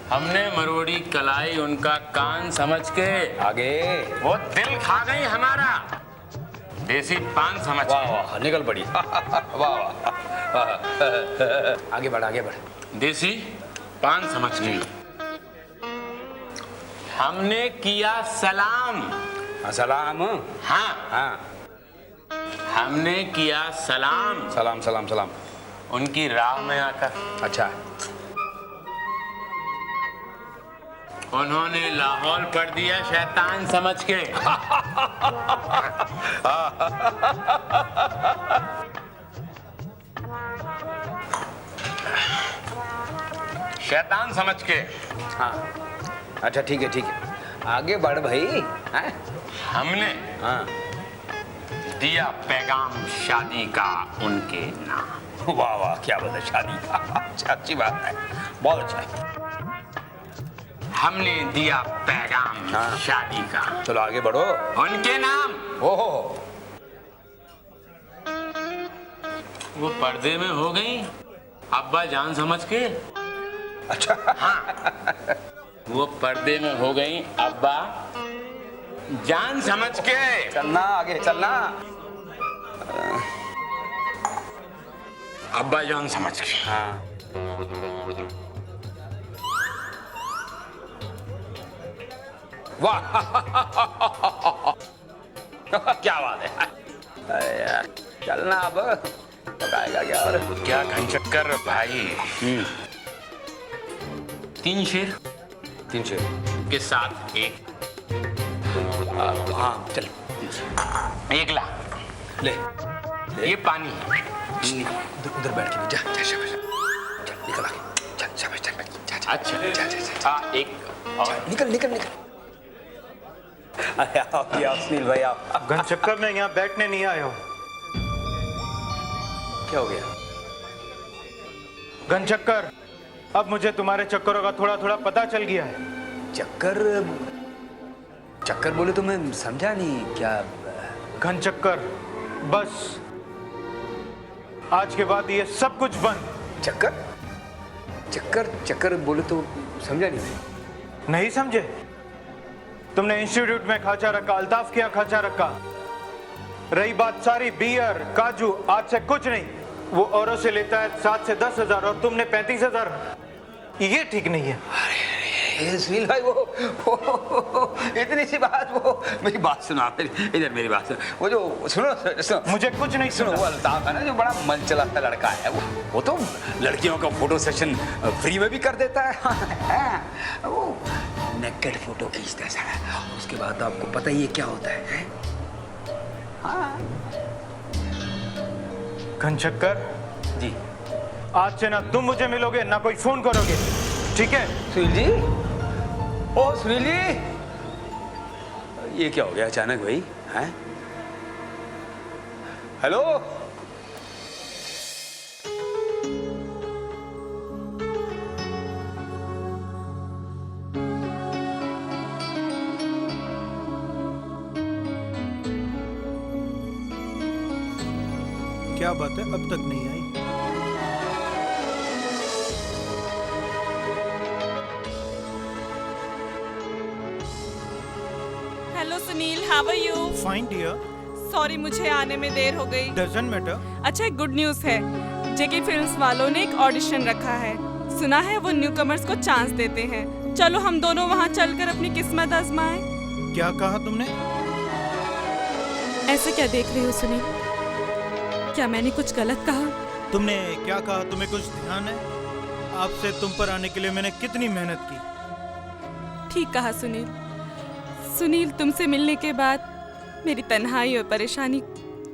हमने मरोड़ी कलाई उनका कान समझ के। आगे वो दिल खा गई हमारा देसी पान समझ के। वाह वाह, निकल पड़ी। वाह वाह, आगे बढ़ आगे बढ़। देसी पान समझ के हमने किया सलाम। सलाम? हाँ हाँ, हमने किया सलाम। सलाम सलाम सलाम। उनकी राह में आकर। अच्छा। उन्होंने लाहौल पढ़ दिया शैतान समझ के। शैतान समझ के। हाँ अच्छा ठीक है ठीक है, आगे बढ़ भाई। हैं? हमने हाँ दिया पैगाम शादी का उनके नाम। वाह वाह, क्या बात है, शादी का। अच्छा, अच्छी बात है, बहुत अच्छा है। हमने दिया पैगाम शादी का। चलो आगे बढ़ो। उनके नाम। ओहो, वो पर्दे में हो गई अब्बा जान समझ के। अच्छा हाँ, वो पर्दे में हो गई अब्बा जान समझ के। चलना आगे चलना। अब्बा जान समझ के। हाँ वाह क्या बात है। अरे यार चलना अब, पकाएगा क्या। और क्या घनचक्कर भाई। 3 शेर के साथ एक। हाँ चल 1 ला ले ये पानी। उधर बैठ के जा जा शाबाश। चल निकल आगे, चल शाबाश चल जा। अच्छा जा जा जा। एक और निकल निकल निकल। अरे आओ सुनील भाई आप। घनचक्कर में यहाँ बैठने नहीं आए हो। क्या हो गया घनचक्कर? अब मुझे तुम्हारे चक्करों का थोड़ा थोड़ा पता चल गया है। चक्कर बोले तो मैं समझा नहीं क्या। घनचक्कर बस आज के बाद ये सब कुछ बंद। चक्कर बोले तो समझा नहीं समझे? तुमने इंस्टीट्यूट में खाचा रखा, अल्ताफ किया खाचा रखा। रही बात सारी बियर काजू, आज से कुछ नहीं। वो औरों से लेता है 7 से 10 हजार और तुमने 35 हजार। ये ठीक नहीं है। अरे सुनील भाई वो इतनी सी बात, वो मेरी बात सुनो आप, इधर मेरी बात सुनो। वो जो सुनो मुझे कुछ नहीं सुनो। वो अल्ताफ है ना जो बड़ा मन चलाता लड़का है, वो तो लड़कियों का फोटो सेशन फ्री में भी कर देता है। वो नेकेड फोटो खींचता है सारा, उसके बाद तो आपको पता ही है क्या होता है। हाँ घनचक्कर जी, आज से ना तुम मुझे मिलोगे ना कोई फोन करोगे, ठीक है? सुनील जी, ओ सुनील जी, ये क्या हो गया अचानक भाई? हैं? हेलो क्या बात है, अब तक नहीं आई? Hello Sunil, how are you? Fine dear. Sorry मुझे आने में देर हो गई। Doesn't matter. अच्छा, एक गुड न्यूज़ है। जेके फिल्म्स वालों ने एक ऑडिशन रखा है। सुना है वो न्यूकमर्स को चांस देते हैं। चलो हम दोनों वहाँ चलकर अपनी किस्मत आजमाएं। क्या कहा तुमने? ऐसे क्या देख रहे हो सुनील? क्या मैंने कुछ गलत कहा? तुमने क्या कहा? तुम्हें कुछ ध्यान है? आपसे तुम पर आने के लिए मैंने कितनी मेहनत की। ठीक कहा सुनील। सुनील, तुमसे मिलने के बाद मेरी तन्हाई और परेशानी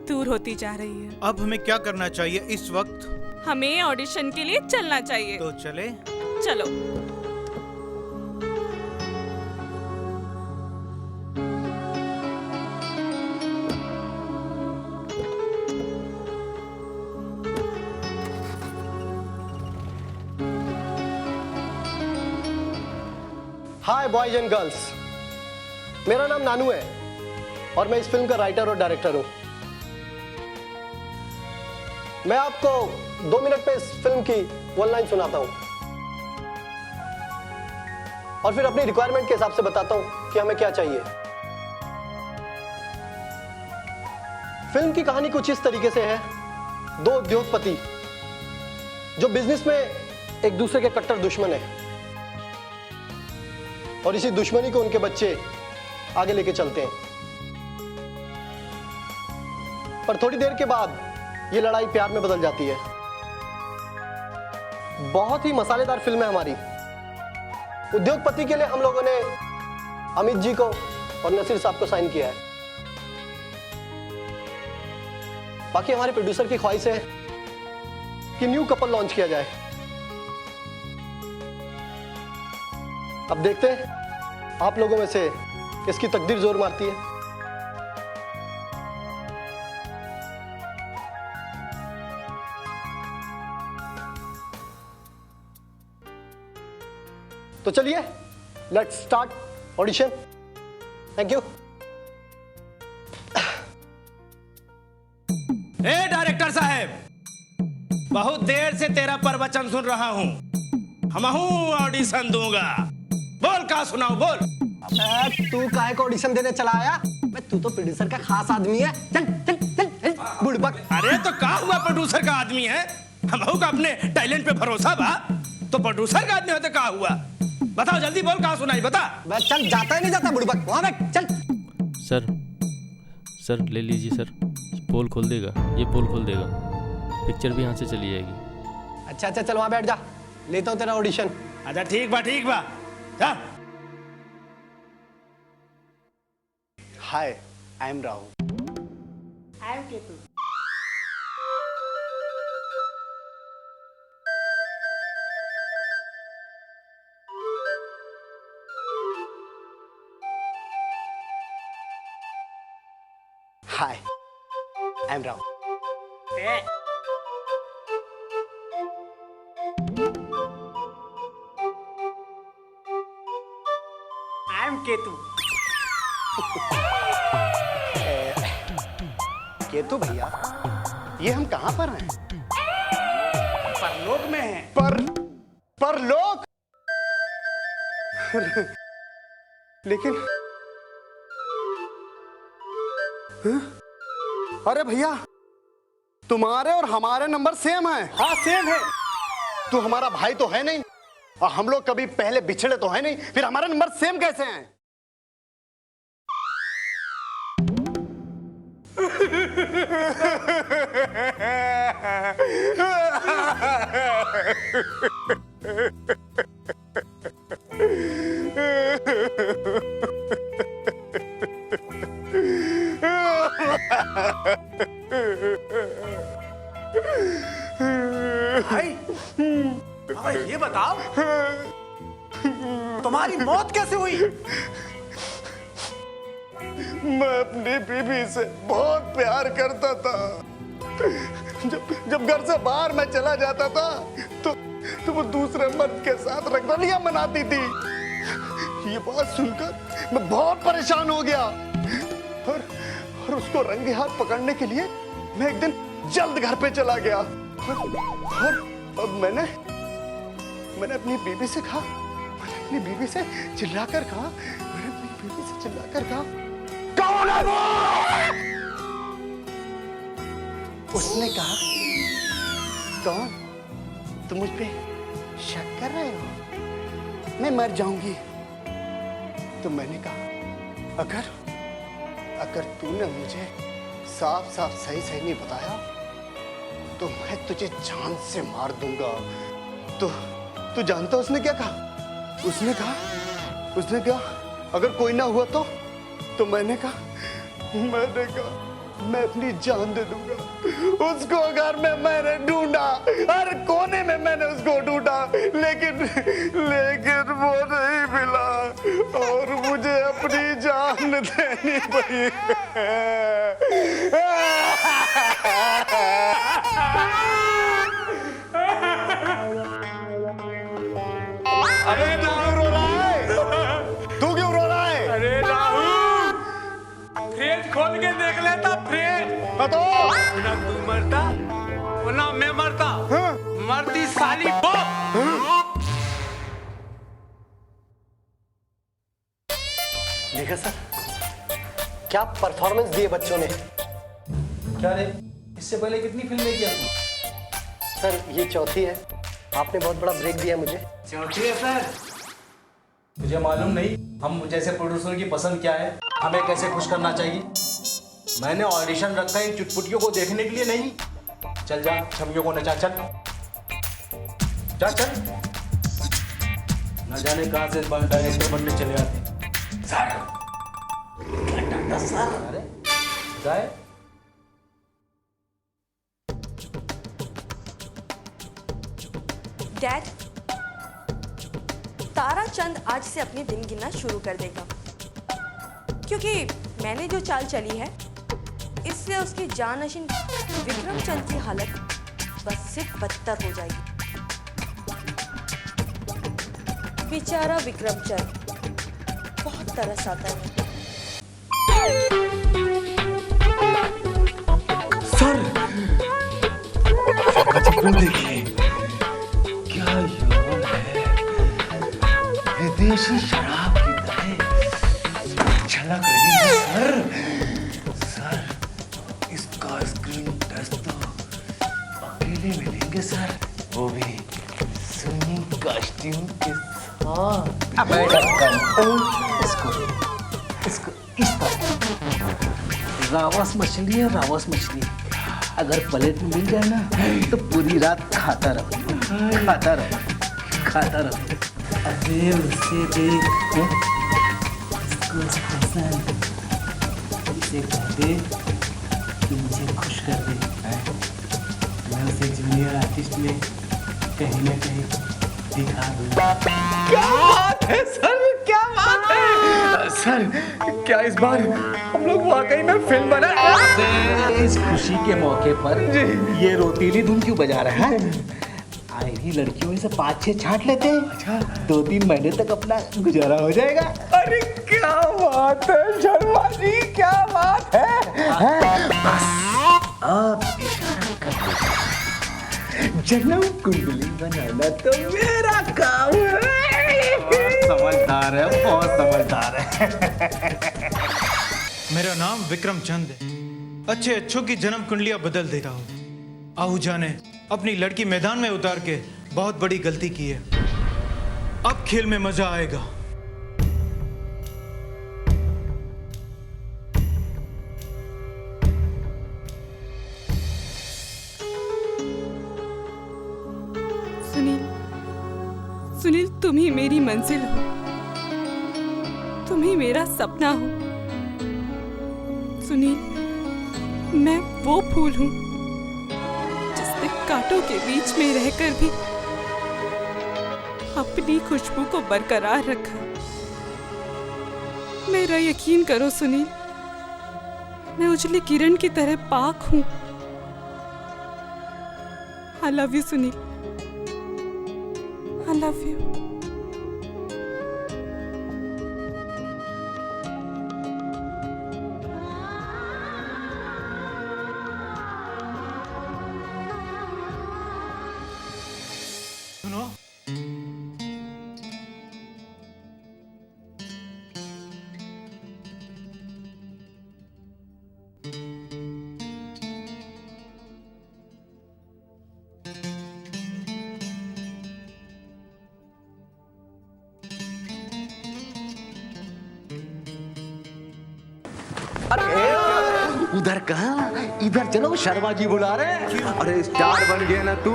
दूर होती जा रही है। अब हमें क्या करना चाहिए इस वक्त? हमें ऑडिशन के लिए चलना चाहिए। तो चले? चलो। हाय बॉयज एंड गर्ल्स, मेरा नाम नानू है और मैं इस फिल्म का राइटर और डायरेक्टर हूं। मैं आपको 2 मिनट में इस फिल्म की 1 लाइन सुनाता हूं और फिर अपनी रिक्वायरमेंट के हिसाब से बताता हूं कि हमें क्या चाहिए। फिल्म की कहानी कुछ इस तरीके से है। 2 उद्योगपति जो बिजनेस में एक दूसरे के कट्टर दुश्मन है और इसी दुश्मनी को उनके बच्चे आगे लेके चलते हैं। पर थोड़ी देर के बाद ये लड़ाई प्यार में बदल जाती है। बहुत ही मसालेदार फिल्म है हमारी। उद्योगपति के लिए हम लोगों ने अमित जी को और नसीर साहब को साइन किया है। बाकी हमारे प्रोड्यूसर की ख्वाहिश है कि न्यू कपल लॉन्च किया जाए। अब देखते हैं आप लोगों में से किसकी तकदीर जोर मारती है। तो चलिए, let's start audition. Thank you. A director साहब, बहुत देर से तेरा प्रवचन सुन रहा हूँ। हमहू ऑडिशन दूंगा। बोल का सुनाओ बोल। तू काहे को ऑडिशन देने चला आया? तू तो प्रोड्यूसर का खास आदमी है। चल चल चल चल बुड़बक। अरे तो का हुआ प्रोड्यूसर का आदमी है? हमहू का अपने टैलेंट पे भरोसा बा। तो प्रोड्यूसर का आदमी है तो का हुआ? बताओ जल्दी बोल का सुनाई बता। चल जाता है नहीं जाता बुड़बक वहां बैठ चल। सर ले लीजिए सर, पोल खोल देगा, ये पोल खोल देगा, पिक्चर भी यहाँ से चली जाएगी। अच्छा चल वहां बैठ जा, लेता हूँ तेरा ऑडिशन। अच्छा ठीक बा जा। Hi I am Rahul. I am Ketu. Hi I am Rahul. I am Ketu. Ketu भैया, ये हम कहाँ पर हैं? परलोक में हैं। परलोक? लेकिन अरे भैया, तुम्हारे और हमारे नंबर सेम है। हाँ सेम है। तू हमारा भाई तो है नहीं, और हम लोग कभी पहले बिछड़े तो है नहीं, फिर हमारे नंबर सेम कैसे हैं? भाई ये बताओ तुम्हारी मौत कैसे हुई? मैं अपनी बीवी से बहुत प्यार करता था। जब घर से बाहर मैं चला जाता था तो वो दूसरे मर्द के साथ रंगोलियां मनाती थी। ये बात सुनकर मैं बहुत परेशान हो गया और उसको रंगे हाथ पकड़ने के लिए मैं एक दिन जल्द घर पे चला गया और मैंने अपनी बीवी से कहा, अपनी बीवी से चिल्लाकर कहा, कौन है वो? उसने कहा, कौन? तुम मुझ पे शक कर रहे हो? मैं मर जाऊंगी। तो मैंने कहा, अगर तूने मुझे साफ सही नहीं बताया तो मैं तुझे जान से मार दूंगा। तो जानता उसने क्या कहा? उसने कहा अगर कोई ना हुआ तो मैंने कहा मैं अपनी जान दे दूंगा। उसको घर में मैंने ढूंढा, हर कोने में मैंने उसको ढूंढा, लेकिन वो नहीं मिला और मुझे अपनी जान देनी पड़ी। अरे राहुल रो रहा है। तू क्यों रो रहा है? अरे राहुल फ्रिज खोल के देख लेता। फ्रिज बताओ ना तू मरता ना मैं मरता। मरती साली वो। देखा सर, क्या परफॉर्मेंस दिए बच्चों ने। क्या रे, इससे पहले कितनी फिल्में किया तू? सर ये चौथी है। आपने बहुत बड़ा ब्रेक दिया मुझे। चौथी है सर। मुझे मालूम नहीं हम जैसे प्रोड्यूसर की पसंद क्या है, हमें कैसे खुश करना चाहिए। मैंने ऑडिशन रखा है चुटपुटियों को देखने के लिए नहीं। चल जा, छवियों को नचा। चल न जाने कहां से डायरेक्टर बनने चले आते। अरे जाए। डैड, ताराचंद आज से अपने दिन गिनना शुरू कर देगा, क्योंकि मैंने जो चाल चली है इससे उसकी जानशीन विक्रमचंद की हालत बस से बदतर हो जाएगी। बेचारा विक्रमचंद बहुत तरस आता है। सर गजब को देखिए, क्या यौवन है, विदेशी शराब की तरह छलक रही है सर। सर, इसका स्क्रीन टेस्ट तो अकेले मिलेंगे सर, वो भी स्विमिंग कॉस्ट्यूम के साथ। इसको इस तरह रावस मछली है, रावस मछली अगर प्लेट में मिल जाए ना तो पूरी रात खाता रहो, खाता रहो, खाता रहो। अरे उसे देख, इसको पसंद, इसे कह दे कि मुझे खुश कर दे। मैं उसे जूनियर आर्टिस्ट में कहीं ना कहीं दिखा दूंगा। क्या बात है सर, क्या बात है सर, क्या इस बार हम लोग वाकई में फिल्म बना इस खुशी के मौके पर ये रोतीली धुन क्यों बजा रहा है? आई ही लड़कियों से 5-6 छांट लेते हैं। अच्छा, 2-3 महीने तक अपना गुजारा हो जाएगा। अरे क्या बात है शर्मा जी, क्या बात है? बस आप इशारा कर दो, जन्म कुंडली बनाना तो मेरा काम है। बहुत समझदार है, बहुत समझदार है। मेरा नाम विक्रम चंद है। अच्छे अच्छों की जन्म कुंडलियां बदल देता हूँ। आहूजा ने अपनी लड़की मैदान में उतार के बहुत बड़ी गलती की है। अब खेल में मजा आएगा। सुनील, तुम ही मेरी मंजिल हो, तुम ही मेरा सपना हो। सुनील, मैं वो फूल हूँ जिसने कांटों के बीच में रहकर भी अपनी खुशबू को बरकरार रखा। मेरा यकीन करो सुनील, मैं उजली किरण की तरह पाक हूँ। I love you Sunil, I love you. सुनो, उधर कहाँ, इधर चलो, शर्मा जी बुला रहे हैं। अरे स्टार बन गया ना तू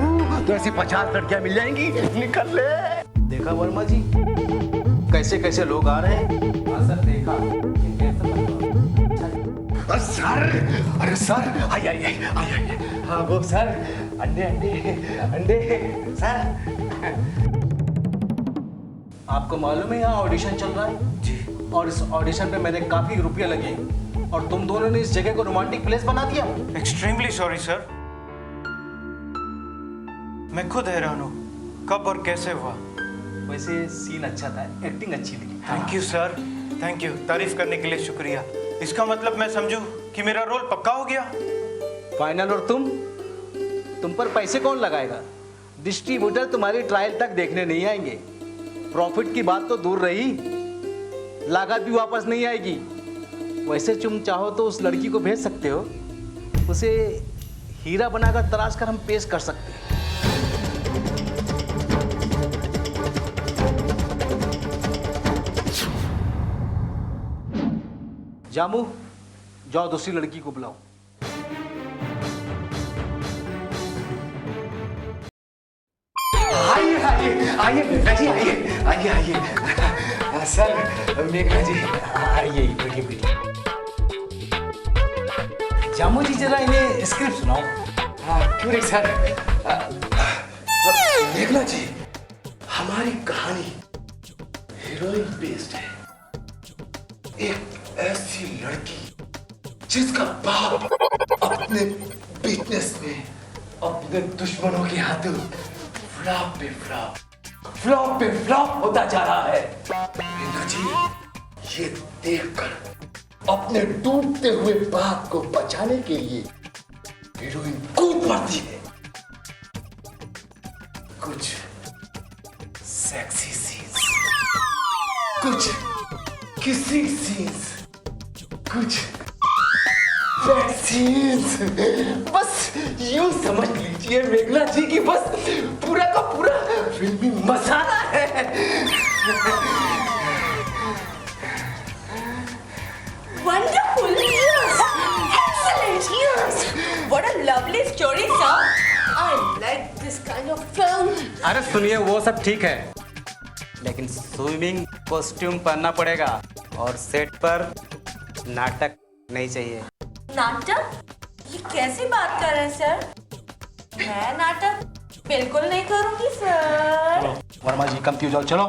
तो ऐसी 50 लड़कियां मिल जाएंगी, निकल ले। देखा वर्मा जी कैसे कैसे लोग आ रहे हैं? सर देखा। सर, अरे सर, आइए। हाँ वो सर, अंडे सर। आपको मालूम है यहाँ ऑडिशन चल रहा है जी, और इस ऑडिशन पे मेरे काफी रुपये लगे और तुम दोनों ने इस जगह को रोमांटिक प्लेस बना दिया। एक्सट्रीमली सॉरी सर, मैं खुद हैरान हूँ कब और कैसे हुआ। वैसे सीन अच्छा था, एक्टिंग अच्छी लगी। Thank you sir, thank you. तारीफ करने के लिए शुक्रिया। इसका मतलब मैं समझूं कि मेरा रोल पक्का हो गया। फाइनल। और तुम पर पैसे कौन लगाएगा? डिस्ट्रीब्यूटर तुम्हारी ट्रायल तक देखने नहीं आएंगे। प्रॉफिट की बात तो दूर रही, लागत भी वापस नहीं आएगी। वैसे तुम चाहो तो उस लड़की को भेज सकते हो, उसे हीरा बनाकर तराश कर हम पेश कर सकते हैं। जामू, जाओ दूसरी लड़की को बुलाओ। आइए मेघना जी, आइए। सर, मेघना जी आइए, बैठिए। जामू जी जरा इन्हें स्क्रिप्ट सुनाओ। क्यों नहीं सर। मेघना जी, हमारी कहानी हीरोइन बेस्ड है। एक ऐसी लड़की जिसका बाप अपने बिजनेस में अपने दुश्मनों के हाथों फ्लॉप पे फ्लॉप होता जा रहा है। मेघना जी, ये देखकर अपने डूबते हुए बाप को बचाने के लिए हीरोइन कूद पड़ती है। कुछ सेक्सी सीन्स, कुछ किसी सीन्स, कुछ सीन्स, बस यूं समझ लीजिए मेघना जी की बस पूरा का पूरा फिल्मी मसाला है। Wonderful, yes, excellent, yes. What a lovely story, sir. I like this kind of film. अरे सुनिए, वो सब ठीक है, लेकिन स्विमिंग कॉस्ट्यूम पहनना पड़ेगा और सेट पर नाटक नहीं चाहिए। नाटक? ये कैसी बात कर रहे हैं सर? मैं नाटक बिल्कुल नहीं करूंगी सर। वर्मा जी कम क्यों जाओ, चलो।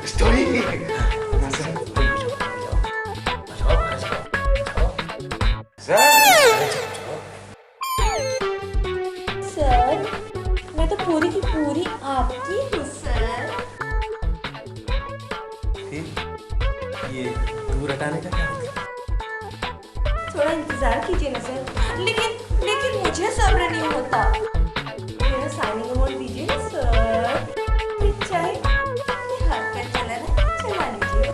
स्टोरी सर, मैं तो पूरी की पूरी आपकी हूँ सर। ये दूर हटाने का क्या? थोड़ा इंतजार कीजिए ना सर। लेकिन मुझे सब्र नहीं होता। मेरा साइनिंग अमाउंट दीजिए ना सर। चाहे हाथ का चला लीजिए।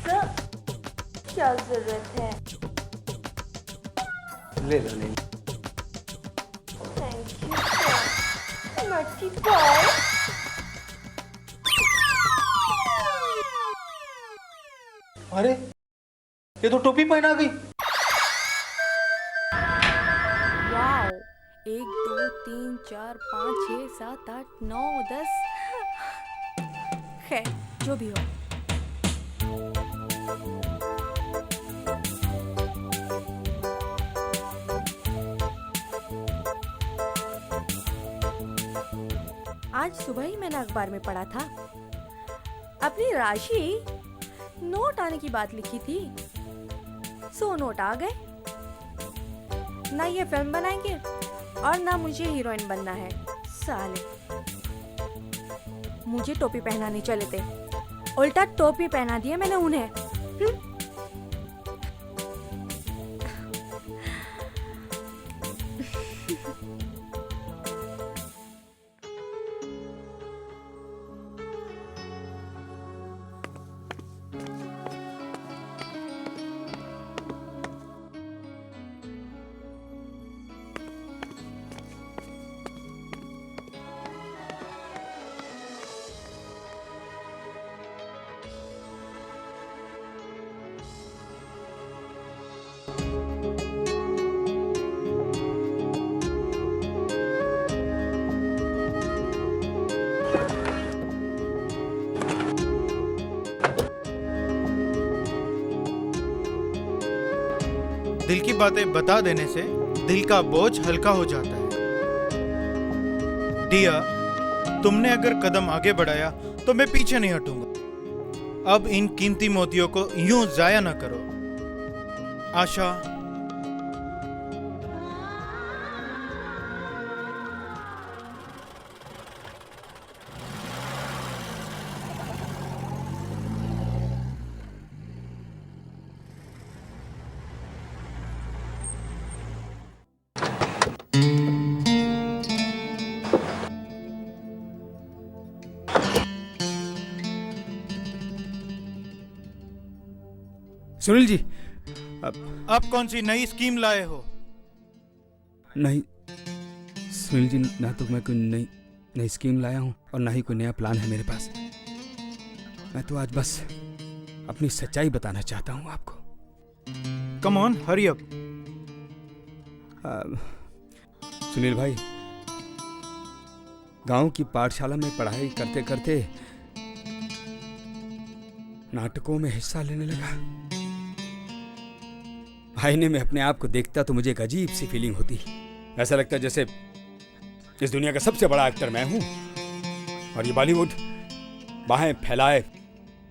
सर, क्या जरूरत है? ले लो नहीं। Thank you sir. Naughty boy. अरे ये तो टोपी पहना गई। वाओ, 1 2 3 4 5 6 7 8 9 10। खैर, जो भी हो। आज सुबह ही मैंने अखबार में पढ़ा था, अपनी राशि नोट आने की बात लिखी थी। 100 नोट आ गए। ना ये फिल्म बनाएंगे और ना मुझे हीरोइन बनना है। साले, मुझे टोपी पहनाने चले थे, उल्टा टोपी पहना दिया मैंने उन्हें। दिल की बातें बता देने से दिल का बोझ हल्का हो जाता है। डिया, तुमने अगर कदम आगे बढ़ाया तो मैं पीछे नहीं हटूंगा। अब इन कीमती मोतियों को यूं जाया ना करो। आशा। सुनील जी, आप कौन सी नई स्कीम लाए हो? नहीं सुनील जी, ना तो मैं कोई नई स्कीम लाया हूँ और ना ही कोई नया प्लान है मेरे पास। मैं तो आज बस अपनी सच्चाई बताना चाहता हूँ आपको। Come on, hurry up. Sunil भाई, गांव की पाठशाला में पढ़ाई करते करते नाटकों में हिस्सा लेने लगा। आईने में अपने आप को देखता तो मुझे एक अजीब सी फीलिंग होती। ऐसा लगता जैसे इस दुनिया का सबसे बड़ा एक्टर मैं हूं और ये बॉलीवुड बाहें फैलाए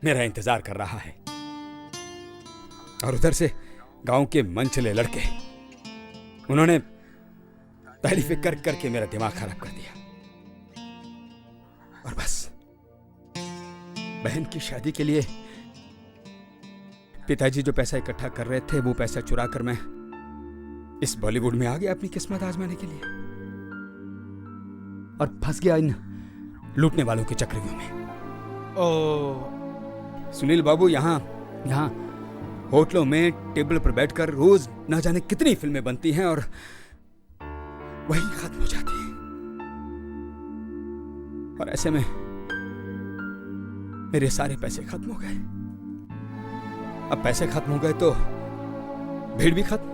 मेरा इंतजार कर रहा है। और उधर से गांव के मनचले लड़के, उन्होंने तारीफें कर करके मेरा दिमाग खराब कर दिया। और बस बहन की शादी के लिए पिताजी जो पैसा इकट्ठा कर रहे थे, वो पैसा चुरा कर मैं इस बॉलीवुड में आ गया अपनी किस्मत आजमाने के लिए, और फंस गया इन लूटने वालों के चक्रव्यूह में। सुनील बाबू, यहाँ होटलों में टेबल पर बैठकर रोज ना जाने कितनी फिल्में बनती हैं और वही खत्म हो जाती हैं। और ऐसे में मेरे सारे पैसे खत्म हो गए। अब पैसे खत्म हो गए तो भीड़ भी खत्म,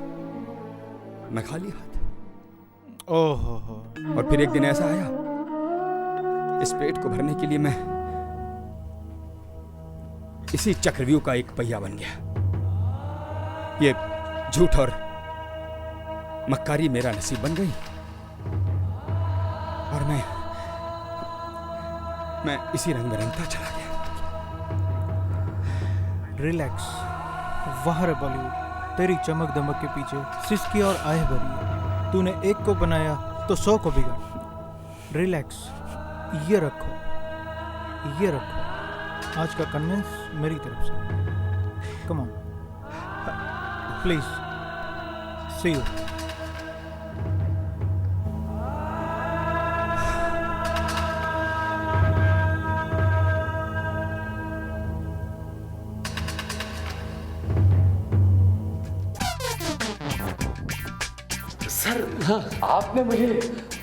मैं खाली हाथ। ओहो। और फिर एक दिन ऐसा आया, इस पेट को भरने के लिए मैं इसी चक्रव्यूह का एक पहिया बन गया। ये झूठ और मक्कारी मेरा नसीब बन गई और मैं इसी रंग में रंगता चला गया। रिलैक्स, वहाँ रे बॉलीवुड, तेरी चमक दमक के पीछे सिसकी और आह भरी है। तूने एक को बनाया तो 100 को बिगाड़। रिलैक्स, ये रखो। आज का कन्वेंस मेरी तरफ से। Come on please, see you. Sir, हाँ, आपने मुझे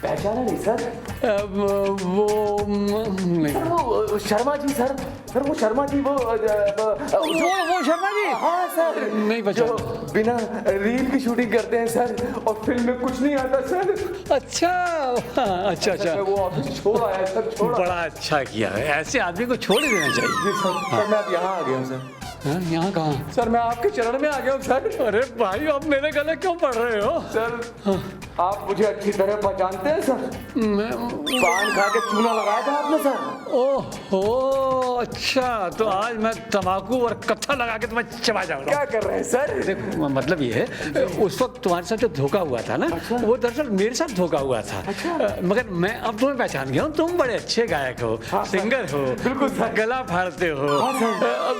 पहचाना नहीं सर? वो शर्मा जी सर, वो शर्मा जी, वो शर्मा जी। हाँ सर, नहीं पहचाना। जो बिना रील की शूटिंग करते हैं सर, और फिल्म में कुछ नहीं आता सर। अच्छा। वो ऑफिस छोड़ आया सर, बड़ा अच्छा किया है, ऐसे आदमी को छोड़ ही देना चाहिए। सर मैं अब यहाँ आ गया हूँ सर। यहाँ कहाँ? सर मैं आपके चरण में आ गया हूँ सर। अरे भाई, आप मेरे गले क्यों पड़ रहे हो? सर आप मुझे अच्छी तरह पहचानते हैं सर? पान खा के चूना लगाया था आपने सर। ओहो, अच्छा, तो आज मैं तंबाकू और कत्था लगा के तुम्हें चबा जाऊंगा। क्या कर रहे हैं सर? देखो, मतलब ये है, उस वक्त तुम्हारे साथ जो धोखा हुआ था ना, वो दरअसल मेरे साथ धोखा हुआ था। मगर मैं अब तुम्हें पहचान गया हूँ, तुम बड़े अच्छे गायक हो, सिंगर हो, बिल्कुल सर, गला फाड़ते हो।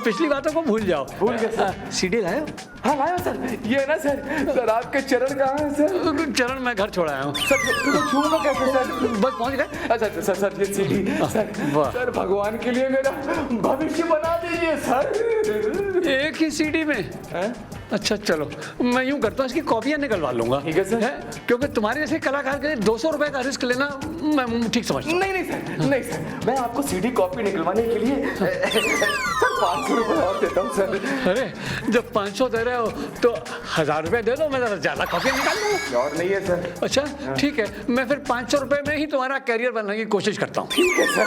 पिछली बातों को भूल जाओ। भूल गया सर। सीडी लाए? हाँ लाया सर। ये ना सर आपके चरण कहाँ हैं सर? चरण मैं घर छोड़ आया हूँ। सर तो छूंगा कैसे सर? बस पहुँच गए। अच्छा सर ये सीढ़ी सर भगवान के लिए मेरा भविष्य बना दीजिए सर। एक ही सीडी में? अच्छा चलो, मैं यूं करता हूँ, इसकी कॉपियाँ निकलवा लूंगा। ठीक है सर। क्योंकि तुम्हारे जैसे कलाकार के लिए 200 रुपए का रिस्क लेना मैं ठीक समझता हूँ। नहीं सर, मैं आपको सीडी कॉपी निकलवाने के लिए सर 500 रुपए और देता हूँ सर। अरे जब 500 दे रहे हो तो 1000 रुपए दे दो, मैं जरा ज्यादा कॉपियाँ निकाल लूँगा। और नहीं है सर। अच्छा ठीक है, मैं फिर 500 रुपए में ही तुम्हारा कैरियर बनाने की कोशिश करता हूँ। ठीक है सर।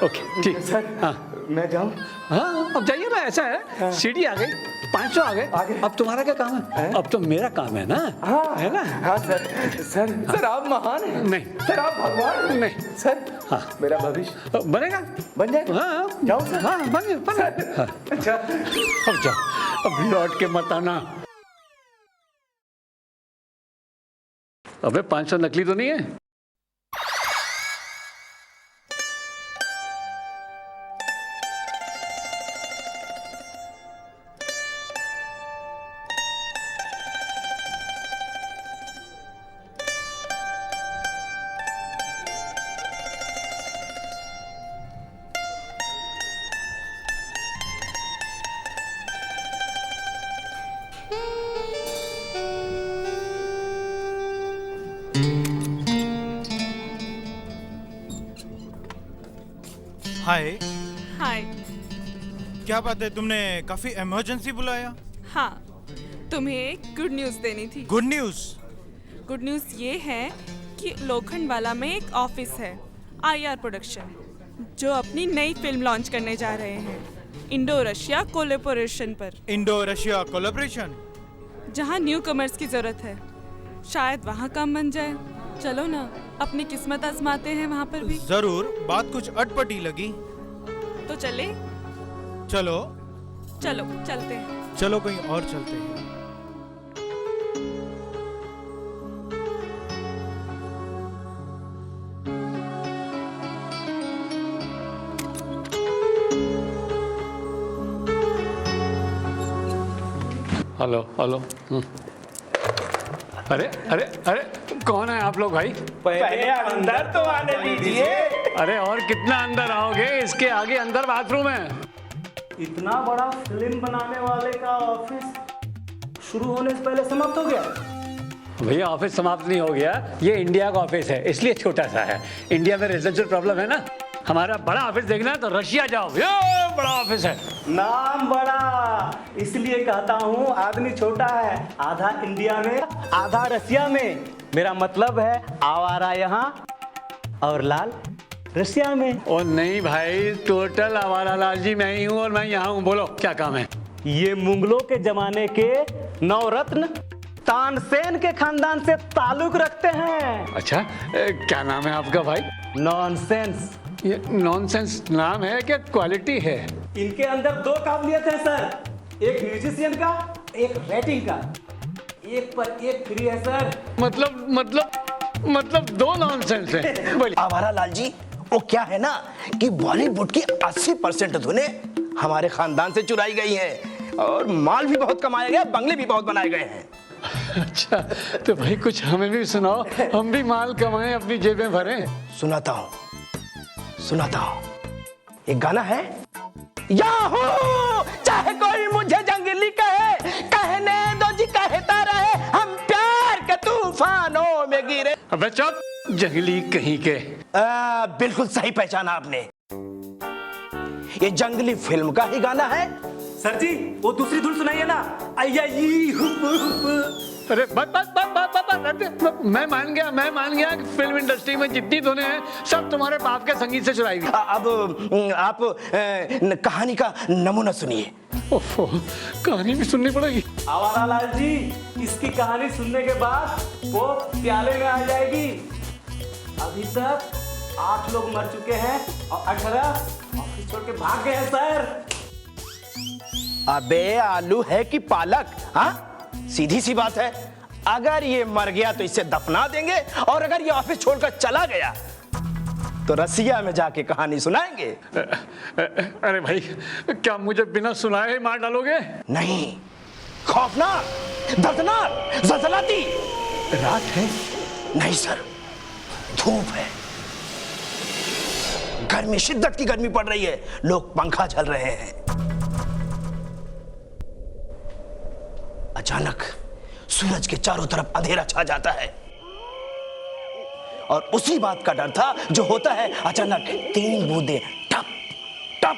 ओके ठीक सर। हाँ मैं जाऊँ? हाँ अब जाइए ना, ऐसा है सीडी आ गई, 500 आ गए, अब तुम्हारा क्या काम है? अब तो मेरा काम है ना। हाँ है ना? हाँ सर आप महान हैं। नहीं सर आप भगवान हैं। नहीं सर। हाँ मेरा भविष्य बनेगा, बन जाएगा। हाँ जाऊँ सर? हाँ बन। अच्छा अब जाओ, अब लौट के मत आना। अबे 500 नकली तो नहीं है? हाय। क्या बात है, तुमने काफी इमरजेंसी बुलाया? हाँ, तुम्हें एक गुड न्यूज़ देनी थी। Good news? गुड न्यूज़ ये है कि लोखंडवाला में एक ऑफिस है, IR प्रोडक्शन, जो अपनी नई फिल्म लॉन्च करने जा रहे हैं, इंडो रशिया कोलैबोरेशन पर। Indo Russia collaboration? जहाँ न्यू कमर्स की जरूरत है, शायद वहाँ काम बन जाए। चलो ना, अपनी किस्मत आजमाते हैं वहाँ पर भी। जरूर, बात कुछ अटपटी लगी तो चले? चलो चलते हैं। चलो कहीं और चलते हैं। Hello hello. अरे अरे अरे कौन है आप लोग भाई? पहले अंदर तो आने दीजिए। अरे और कितना अंदर आओगे? इसके आगे अंदर बाथरूम है। इतना बड़ा फिल्म बनाने वाले का ऑफिस शुरू होने से पहले समाप्त हो गया। भैया ऑफिस समाप्त नहीं हो गया, ये इंडिया का ऑफिस है इसलिए छोटा सा है। इंडिया में रेजिडेंशियल प्रॉब्लम है ना। हमारा बड़ा ऑफिस देखना है तो रशिया जाओ, ये बड़ा ऑफिस है। नाम बड़ा इसलिए कहता हूँ, आदमी छोटा है, आधा इंडिया में आधा रसिया में। मेरा मतलब है आवारा यहाँ और लाल रसिया में। ओ नहीं भाई, टोटल आवारा लाल जी मैं ही हूँ और मैं यहाँ हूँ। बोलो क्या काम है? ये मुगलों के जमाने के नवरत्न तानसेन के खानदान से ताल्लुक रखते हैं। अच्छा क्या नाम है आपका भाई? नॉनसेंस। ये नॉनसेंस नाम है क्या क्वालिटी है? इनके अंदर दो काबिलियत है सर, एक म्यूजिशियन का, एक राइटिंग का। एक पर एक फ्री है सर। मतलब दो नॉनसेंस है। बोलिए। आवारा लाल जी, वो क्या है ना कि बॉलीवुड की 80% धुनें हमारे खानदान से चुराई गई हैं और माल भी बहुत कमाया गया, बंगले भी बहुत बनाए गए हैं। अच्छा तो भाई कुछ हमें भी सुनाओ, हम भी माल कमाएं, अपनी जेबें भरें। सुनाता हूँ। एक गाना है, याहू चाहे कोई मुझे जंगली कहे, कहने दो जी कहता रहे, हम प्यार के तूफानों में गिरे। अबे चुप, जंगली कहीं के। बिल्कुल सही पहचाना आपने, ये जंगली फिल्म का ही गाना है। सर जी वो दूसरी धुन सुनाइए ना। अरे मैं मान गया कि फिल्म इंडस्ट्री में जितनी धुनें हैं सब तुम्हारे बाप के संगीत से चुराई गई। अब आप कहानी का नमूना सुनिए। कहानी भी सुननी पड़ेगी। आवारा लाल जी, इसकी कहानी सुनने के बाद वो प्याले में आ जाएगी। अभी तक 8 लोग मर चुके हैं और 18 ऑफिस छोड़ के भाग गए हैं सर। अबे आलू है कि पालक? हाँ सीधी सी बात है, अगर ये मर गया तो इसे दफना देंगे और अगर ये ऑफिस छोड़कर चला गया तो रसिया में जाके कहानी सुनाएंगे। अरे भाई क्या मुझे बिना सुनाए मार डालोगे? नहीं, खौफनाक, दर्दनाक, जलजलाती रात है। नहीं सर, धूप है, गर्मी, शिद्दत की गर्मी पड़ रही है, लोग पंखा झल रहे हैं। अचानक सूरज के चारों तरफ अंधेरा छा जाता है और उसी बात का डर था जो होता है अचानक 3 बूंदें टप टप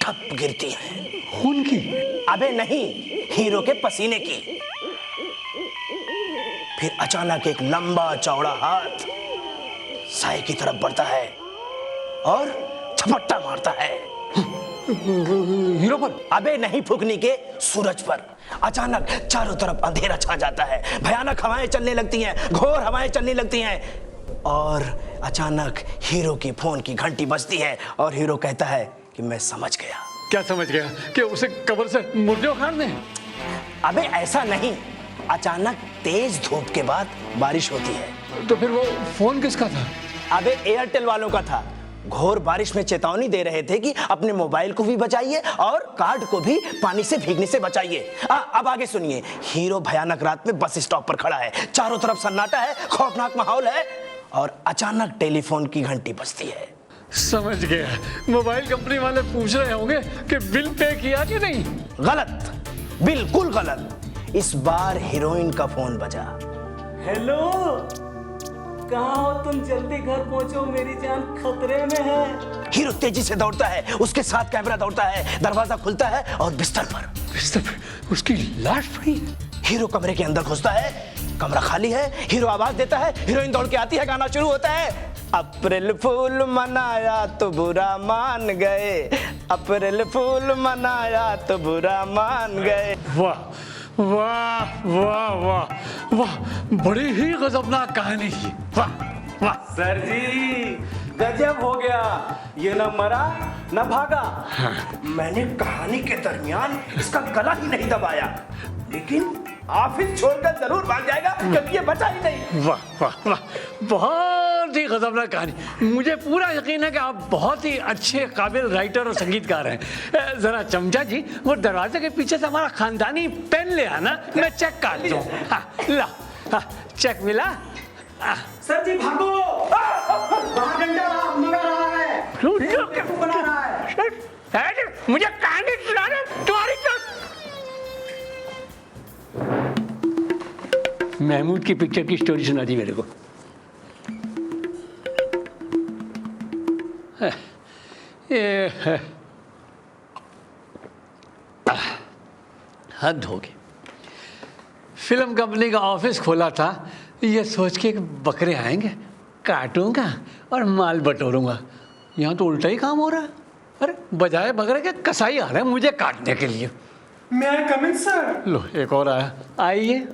टप गिरती हैं। खून की? अबे नहीं, हीरो के पसीने की। फिर अचानक एक लंबा चौड़ा हाथ साए की तरफ बढ़ता है और झपट्टा मारता है। हीरो पर? अबे नहीं फूकनी के, सूरज पर। अचानक चारों तरफ अंधेरा छा जाता है, भयानक हवाएं चलने लगती हैं, घोर हवाएं चलने लगती हैं और अचानक हीरो की फोन की घंटी बजती है और हीरो कहता है कि मैं समझ गया। क्या समझ गया? कि उसे कब्र से मुर्दे उखाड़ दें? अबे ऐसा नहीं, अचानक तेज धूप के बाद बारिश होती है। तो फिर वो फोन किसका था? अबे एयरटेल वालों का था। घोर बारिश में चेतावनी दे रहे थे कि अपने मोबाइल को भी बचाइए और कार्ड को भी पानी से भीगने से बचाइए। अब आगे सुनिए। हीरो भयानक रात में बस स्टॉप पर खड़ा है, चारों तरफ सन्नाटा है, खौफनाक माहौल है और अचानक टेलीफोन की घंटी बजती है। समझ गया, मोबाइल कंपनी वाले पूछ रहे होंगे कि बिल पे किया कि नहीं। गलत, बिल्कुल गलत। इस बार हीरोइन का फोन बजा। हेलो, कहाँ हो तुम? जल्दी घर पहुंचो, मेरी जान खतरे में है। हीरो तेजी से दौड़ता है, उसके साथ कैमरा दौड़ता है, दरवाजा खुलता है और बिस्तर पर उसकी लाश पड़ी। हीरो कमरे के अंदर घुसता है, कमरा खाली है, हीरो आवाज देता है, हीरोइन दौड़ के आती है, गाना शुरू होता है। अप्रैल फूल मनाया तो बुरा मान गए, अप्रैल फूल मनाया तो बुरा मान गए। वाह वाह वाह वाह वाह, बड़ी ही गजबनाक कहानी थी। वाह वाह। सर जी गजब हो गया, ये न मरा न भागा। मैंने कहानी के दरमियान इसका गला ही नहीं दबाया, लेकिन ऑफिस छोड़कर जरूर भाग जाएगा क्योंकि ये बचा ही नहीं। वाह वाह वाह, बहुत ही खतरनाक कहानी। मुझे पूरा यकीन है कि आप बहुत ही अच्छे काबिल राइटर और संगीतकार हैं। जरा चमचा जी वो दरवाजे के पीछे से हमारा खानदानी पेन ले आना, मैं चेक काट दूं। हाँ, ला, हाँ, चेक मिला? सर जी भागो, बाहर डंडा मंगा रहा है, बना रहा है। मुझे कहानी सुनाने तुम्हारी महमूद की पिक्चर की स्टोरी सुना दी मेरे को। हद हो गई। फिल्म कंपनी का ऑफिस खोला था ये सोच के कि बकरे आएंगे, काटूंगा और माल बटोरूंगा। यहाँ तो उल्टा ही काम हो रहा है। अरे बजाय बकरे के कसाई आ रहे हैं मुझे काटने के लिए। मैं आई कम इन सर? लो एक और आया। आइए।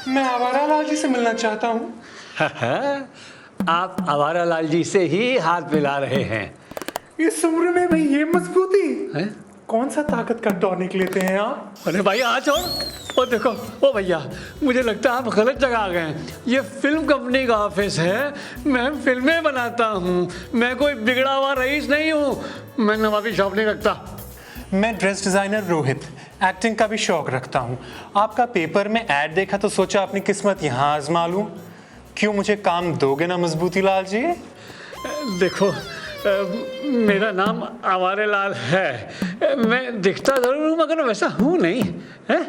मैं आवारा लाल जी से मिलना चाहता हूँ। आप आवारा लाल जी से ही हाथ मिला रहे हैं। इस उम्र में भाई ये मजबूती है? कौन सा ताकत का टॉनिक लेते हैं आप? अरे भाई आ छोड़। ओ देखो, ओ भैया मुझे लगता है आप गलत जगह आ गए हैं। ये फिल्म कंपनी का ऑफिस है, मैं फिल्में बनाता हूँ, मैं कोई बिगड़ा हुआ रईस नहीं हूँ, मैं नवाबी शौक नहीं रखता। मैं ड्रेस डिजाइनर रोहित एक्टिंग का भी शौक रखता हूँ। आपका पेपर में ऐड देखा तो सोचा अपनी किस्मत यहाँ आजमा लूँ। क्यों मुझे काम दोगे ना मजबूती लाल जी? देखो मेरा नाम आवारे लाल है, मैं दिखता ज़रूर हूँ मगर वैसा हूँ नहीं है।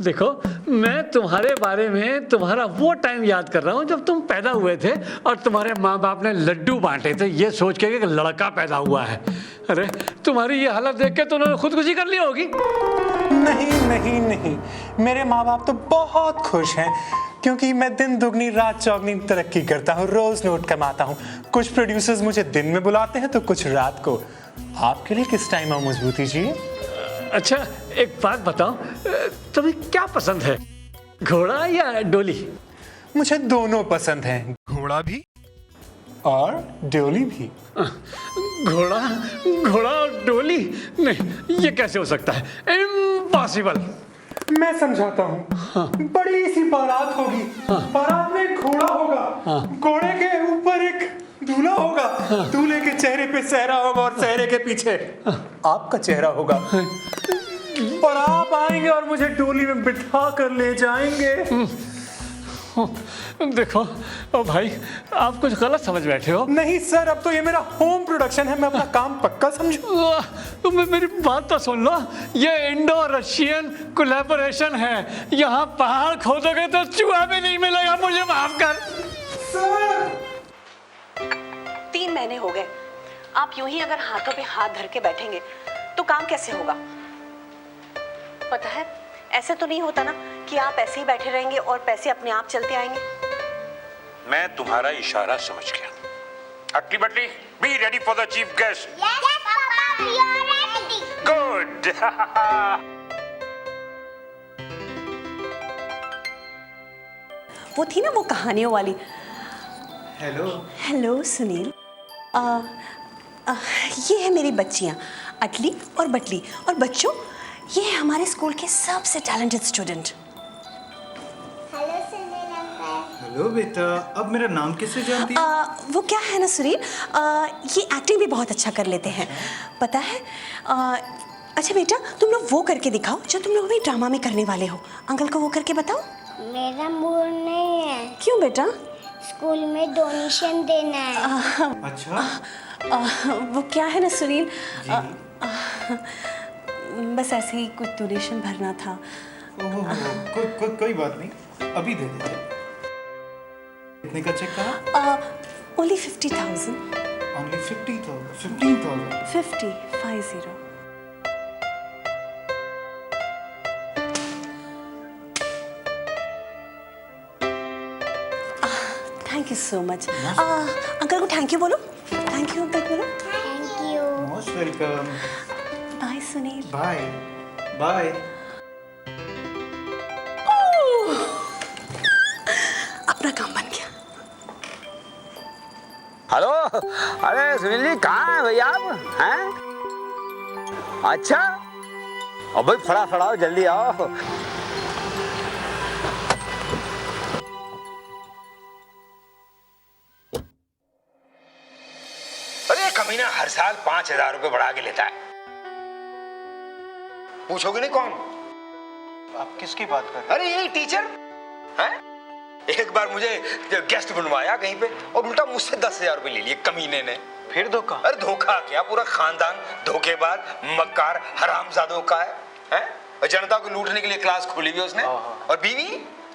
देखो मैं तुम्हारे बारे में तुम्हारा वो टाइम याद कर रहा हूँ जब तुम पैदा हुए थे और तुम्हारे माँ बाप ने लड्डू बांटे थे ये सोच के कि लड़का पैदा हुआ है। अरे तुम्हारी ये हालत देख के तो उन्होंने खुदकुशी कर ली होगी। नहीं नहीं नहीं, मेरे माँ बाप तो बहुत खुश हैं क्योंकि मैं दिन दुगनी रात चौगनी तरक्की करता हूँ, रोज नोट कमाता हूँ। कुछ प्रोड्यूसर्स मुझे दिन में बुलाते हैं तो कुछ रात को। आपके लिए किस टाइम आओ मजबूती जी? अच्छा एक बात बताओ, तुम्हें क्या पसंद है, घोड़ा या डोली? मुझे दोनों पसंद हैं, घोड़ा भी और डोली भी। घोड़ा घोड़ा और डोली? नहीं ये कैसे हो सकता है, इम्पॉसिबल। मैं समझाता हूँ। हाँ। बड़ी सी बारात होगी। हाँ। बारात में एक घोड़ा होगा। हाँ। घोड़े के ऊपर एक दूल्हा होगा। हाँ। दूल्हे के चेहरे पे सेहरा होगा और सेहरे के पीछे आपका चेहरा होगा। हाँ। और आप आएंगे और मुझे डोली में बिठा कर ले जाएंगे। देखो ओ भाई आप कुछ गलत समझ बैठे हो। नहीं सर, अब तो ये मेरा होम प्रोडक्शन है, मैं अपना काम पक्का समझू। तो मेरी बात तो सुन लो, ये इंडो रशियन कोलैबोरेशन है, यहाँ पहाड़ खोदोगे तो चूहा भी नहीं मिलेगा, मुझे माफ कर। सर 3 महीने हो गए, आप यूं ही अगर हाथों पे हाथ धर के बैठेंगे तो काम कैसे होगा? पता है ऐसे तो नहीं होता ना कि आप ऐसे ही बैठे रहेंगे और पैसे अपने आप चलते आएंगे। मैं तुम्हारा इशारा समझ गया। अटली बटली, be ready for the chief guest. Yes papa, we are ready. Good. वो थी ना वो कहानियों वाली। हेलो। हेलो सुनील, ये है मेरी बच्चियाँ अटली और बटली, और बच्चों ये है हमारे स्कूल के सबसे talented student. Hello Sunil uncle. Hello बेटा, अब मेरा नाम कैसे जानती है? वो क्या है ना सुनील, ये एक्टिंग भी बहुत अच्छा कर लेते हैं, पता है। अच्छा बेटा तुम लोग वो करके दिखाओ जो तुम लोग अभी ड्रामा में करने वाले हो। अंकल को वो करके बताओ। मेरा मूड नहीं है। क्यों बेटा? स्कूल में डोनेशन देना है। अच्छा। वो क्या है ना सुनील, बस ऐसे ही कुछ डोनेशन भरना था। कोई बात नहीं, अभी दे देते। कितने का चेक कहा? Only 50,000। Only 50,000? 15,000? 50। Thank you so much. Uncle को थैंक यू बोलो। थैंक यू अंकल बोलो। Thank you. Most welcome. Bye Sunil. Bye bye. अपना काम बन गया। हेलो, अरे सुनील जी कहाँ हैं भैया आप? हैं? अच्छा, अब भाई फटाफट आओ, जल्दी आओ। अरे कमीना हर साल 5,000 रुपए बढ़ा के लेता है। पूछोगे नहीं कौन? आप किसकी बात कर रहे हैं? अरे यही टीचर है। एक बार मुझे गेस्ट बनवाया कहीं पे और उल्टा मुझसे 10,000 रुपए ले लिए कमीने ने। फिर धोखा? अरे धोखा क्या, पूरा खानदान धोखेबाज, मक्कार, हरामजादों का है? और जनता को लूटने के लिए क्लास खोली हुई उसने। और बीवी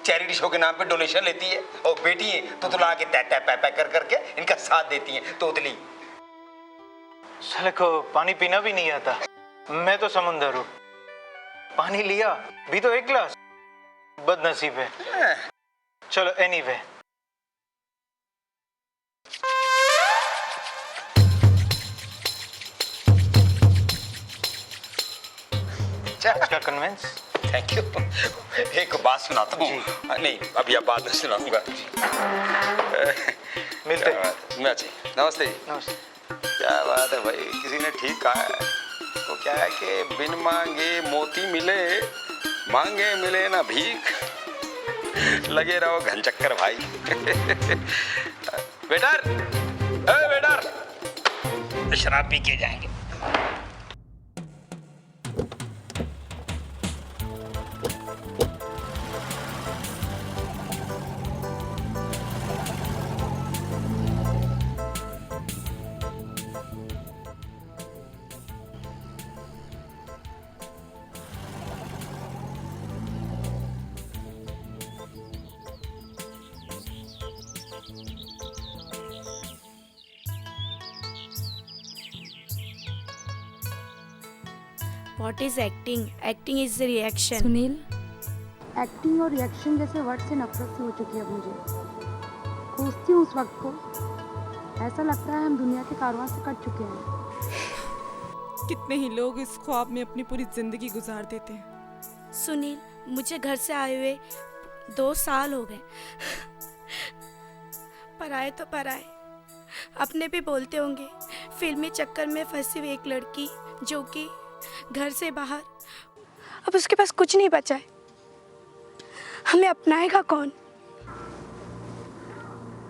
चैरिटी शो के नाम पे डोनेशन लेती है, और बेटी है तो ला के टै टै कर करके इनका साथ देती है तोतली। साले को पानी पीना भी नहीं आता। मैं तो समंदर हूँ, पानी लिया भी तो 1 गिलास। बदनसीब है। चलो एनीवे। अच्छा कन्विंस, थैंक यू। एक बात सुनाता हूँ। नहीं अभी आप बाद में सुनाऊंगा। मिलते हैं। नमस्ते जी। नमस्ते। क्या बात है भाई, किसी ने ठीक कहा है। तो क्या है कि बिन मांगे मोती मिले, मांगे मिले ना भीख, लगे रहो घन चक्कर भाई। वेटर, वेटर, शराब पी के जाएंगे। What is acting? Acting is the reaction. Sunil, acting और रिएक्शन जैसे वर्ड से नफरत सी हो चुकी है अब मुझे। खोजती हूँ उस वक्त को, ऐसा लगता है हम दुनिया के कारवां से कट चुके हैं। कितने ही लोग इस ख्वाब में अपनी पूरी जिंदगी गुजार देते हैं। सुनील, मुझे घर से आए हुए 2 साल हो गए। पराए तो पराए, अपने भी बोलते होंगे फिल्मी चक्कर में फंसी हुई एक लड़की जो कि घर से बाहर, अब उसके पास कुछ नहीं बचा है। हमें अपनाएगा कौन?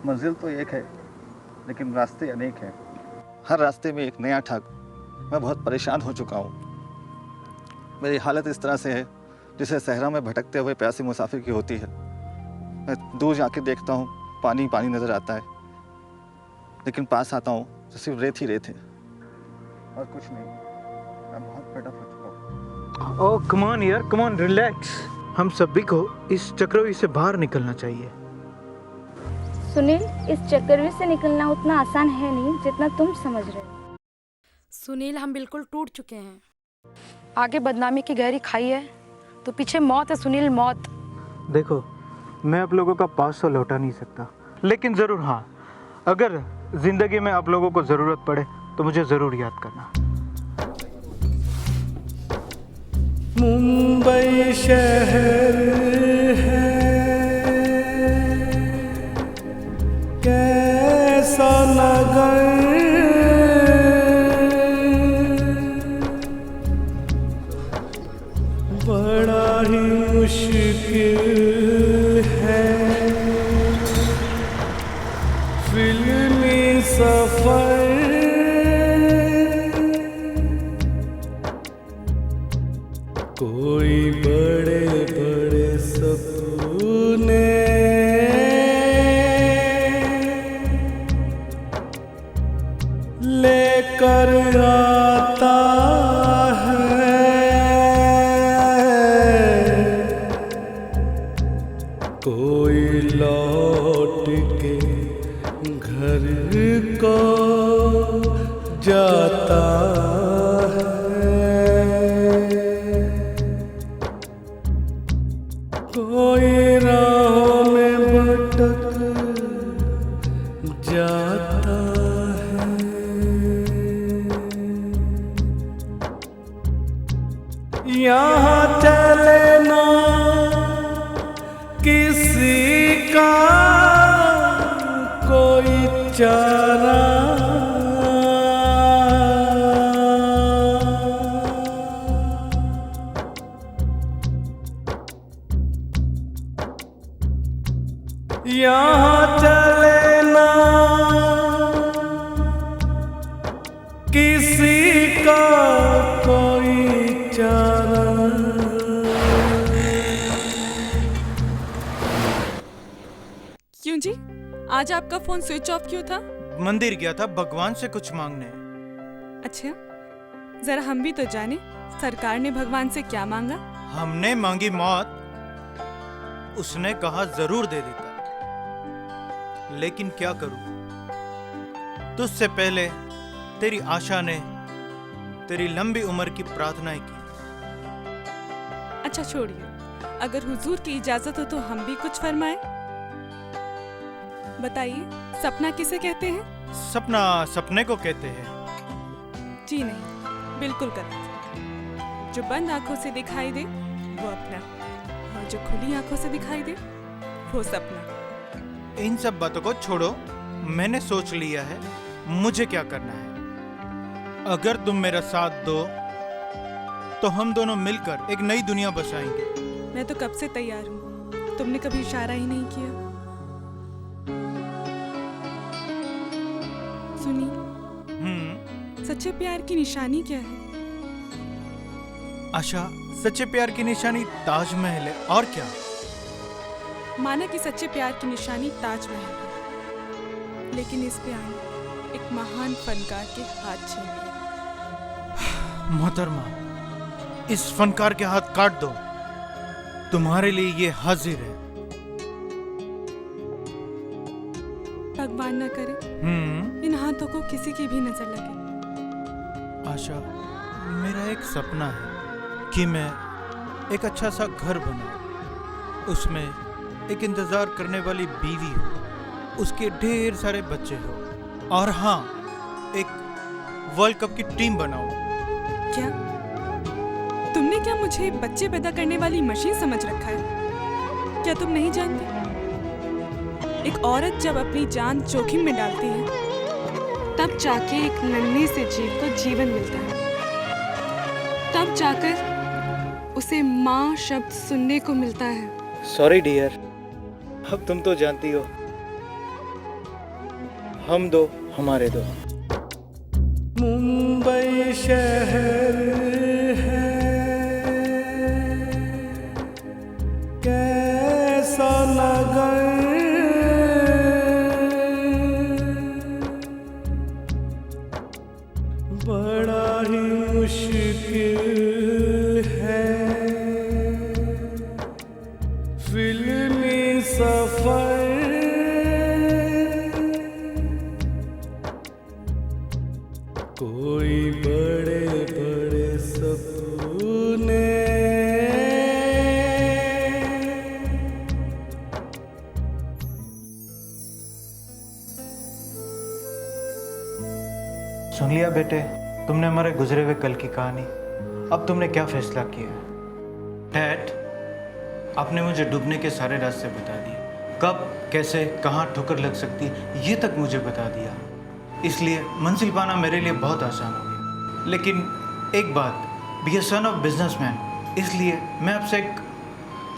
मंजिल तो एक है लेकिन रास्ते अनेक हैं। हर रास्ते में एक नया ठग। मैं बहुत परेशान हो चुका हूँ। मेरी हालत इस तरह से है जिसे सहरा में भटकते हुए प्यासे मुसाफिर की होती है। मैं दूर जाके देखता हूँ, पानी पानी नजर आता है, लेकिन पास आता हूँ तो सिर्फ रेत ही रेत है और कुछ नहीं। मैं बहुत बेटा हो चुका हूँ। ओह कम ऑन यार, कम ऑन, रिलैक्स। हम सभी को इस चक्रव्यूह से बाहर निकलना चाहिए। सुनील, इस चक्रव्यूह से निकलना उतना आसान है नहीं जितना तुम समझ रहे हो। सुनील, हम बिल्कुल टूट चुके हैं। आगे बदनामी की गहरी खाई है तो पीछे मौत है सुनील, मौत। देखो, मैं आप लोगों का पास तो लौटा नहीं सकता, लेकिन ज़रूर हाँ, अगर ज़िंदगी में आप लोगों को ज़रूरत पड़े तो मुझे ज़रूर याद करना। मुंबई शहर है कैसा नगर, बड़ा ही मुश्किल है फिल्मी सफर। कोई बड़े बड़े सपने लेकर आता है, कोई लौट के घर को जाता कोई राहों में भटक जाता है। यहाँ चले ना किसी का कोई चारा यहाँ चले ना किसी का कोई चारा। क्यों जी, आज आपका फोन स्विच ऑफ क्यों था? मंदिर गया था भगवान से कुछ मांगने। अच्छा, जरा हम भी तो जाने सरकार ने भगवान से क्या मांगा। हमने मांगी मौत, उसने कहा जरूर दे देता, लेकिन क्या करूं, तुझसे पहले तेरी आशा ने तेरी लंबी उम्र की प्रार्थनाएं की। अच्छा छोड़िए, अगर हुजूर की इजाजत हो तो हम भी कुछ फरमाएं। बताइए, सपना किसे कहते हैं? सपना सपने को कहते हैं। जी नहीं, बिल्कुल गलत। जो बंद आंखों से दिखाई दे वो अपना, और जो खुली आंखों से दिखाई दे वो सपना। इन सब बातों को छोड़ो, मैंने सोच लिया है मुझे क्या करना है। अगर तुम मेरा साथ दो तो हम दोनों मिलकर एक नई दुनिया बसाएंगे। मैं तो कब से तैयार हूँ, तुमने कभी इशारा ही नहीं किया। सुनी, सच्चे प्यार की निशानी क्या है? आशा, सच्चे प्यार की निशानी ताजमहल है, और क्या? माना कि सच्चे प्यार की निशानी ताजमहल है, लेकिन इस प्यार ने एक महान फनकार के हाथ छीन लिए। मोहतरमा, इस फनकार के हाथ काट दो, तुम्हारे लिए ये हाजिर है। भगवान न करे इन हाथों को किसी की भी नजर लगे। आशा, मेरा एक सपना है कि मैं एक अच्छा सा घर बनाऊं, उसमें एक इंतजार करने वाली बीवी हो, उसके ढेर सारे बच्चे हो, और हाँ, एक वर्ल्ड कप की टीम बनाऊं। क्या तुमने क्या मुझे बच्चे पैदा करने वाली मशीन समझ रखा है? क्या तुम नहीं जानते, एक औरत जब अपनी जान जोखिम में डालती है तब जाके एक नन्हे से जीव को जीवन मिलता है, तब जाकर उसे माँ शब्द सुनने को मिलता है। सॉरी डियर, अब तुम तो जानती हो, हम दो हमारे दो। मुंबई शहर है कैसा नगर, बड़ा ही मुश्किल है फिल्मी सफर, कोई बड़े बड़े सपने, सुन लिया बेटे, तुमने हमारे गुजरे हुए कल की कहानी। अब तुमने क्या फैसला किया? डैड, आपने मुझे डूबने के सारे रास्ते बता दिए, कब कैसे कहाँ ठोकर लग सकती है ये तक मुझे बता दिया, इसलिए मंजिल पाना मेरे लिए बहुत आसान हो गया। लेकिन एक बात, be a son of businessman, इसलिए मैं आपसे एक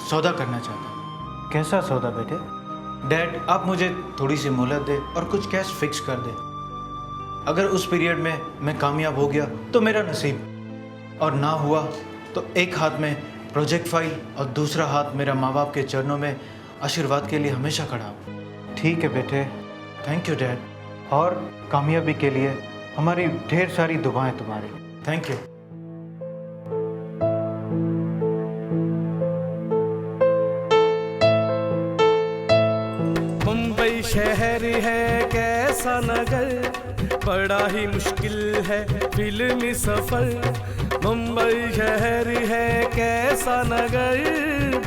सौदा करना चाहता हूँ। कैसा सौदा बेटे? डैड, आप मुझे थोड़ी सी मोहलत दे और कुछ कैश फिक्स कर दे। अगर उस पीरियड में मैं कामयाब हो गया तो मेरा नसीब, और ना हुआ तो एक हाथ में प्रोजेक्ट फाइल और दूसरा हाथ मेरा माँ बाप के चरणों में आशीर्वाद के लिए हमेशा खड़ा हो। ठीक है बेटे, थैंक यू डैड, और कामयाबी के लिए हमारी ढेर सारी दुआएं तुम्हारी। Thank you. मुंबई शहर है कैसा नगर, बड़ा ही मुश्किल है फिल्मी सफर। मुंबई शहर है कैसा नगर,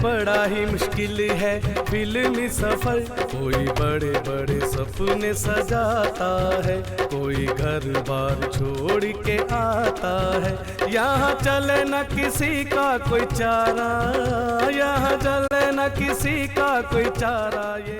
बड़ा ही मुश्किल है फिल्मी सफर। कोई बड़े बड़े सपने सजाता है, कोई घर बार छोड़ के आता है। यहाँ चले न किसी का कोई चारा, यहाँ चले न किसी का कोई चारा। ये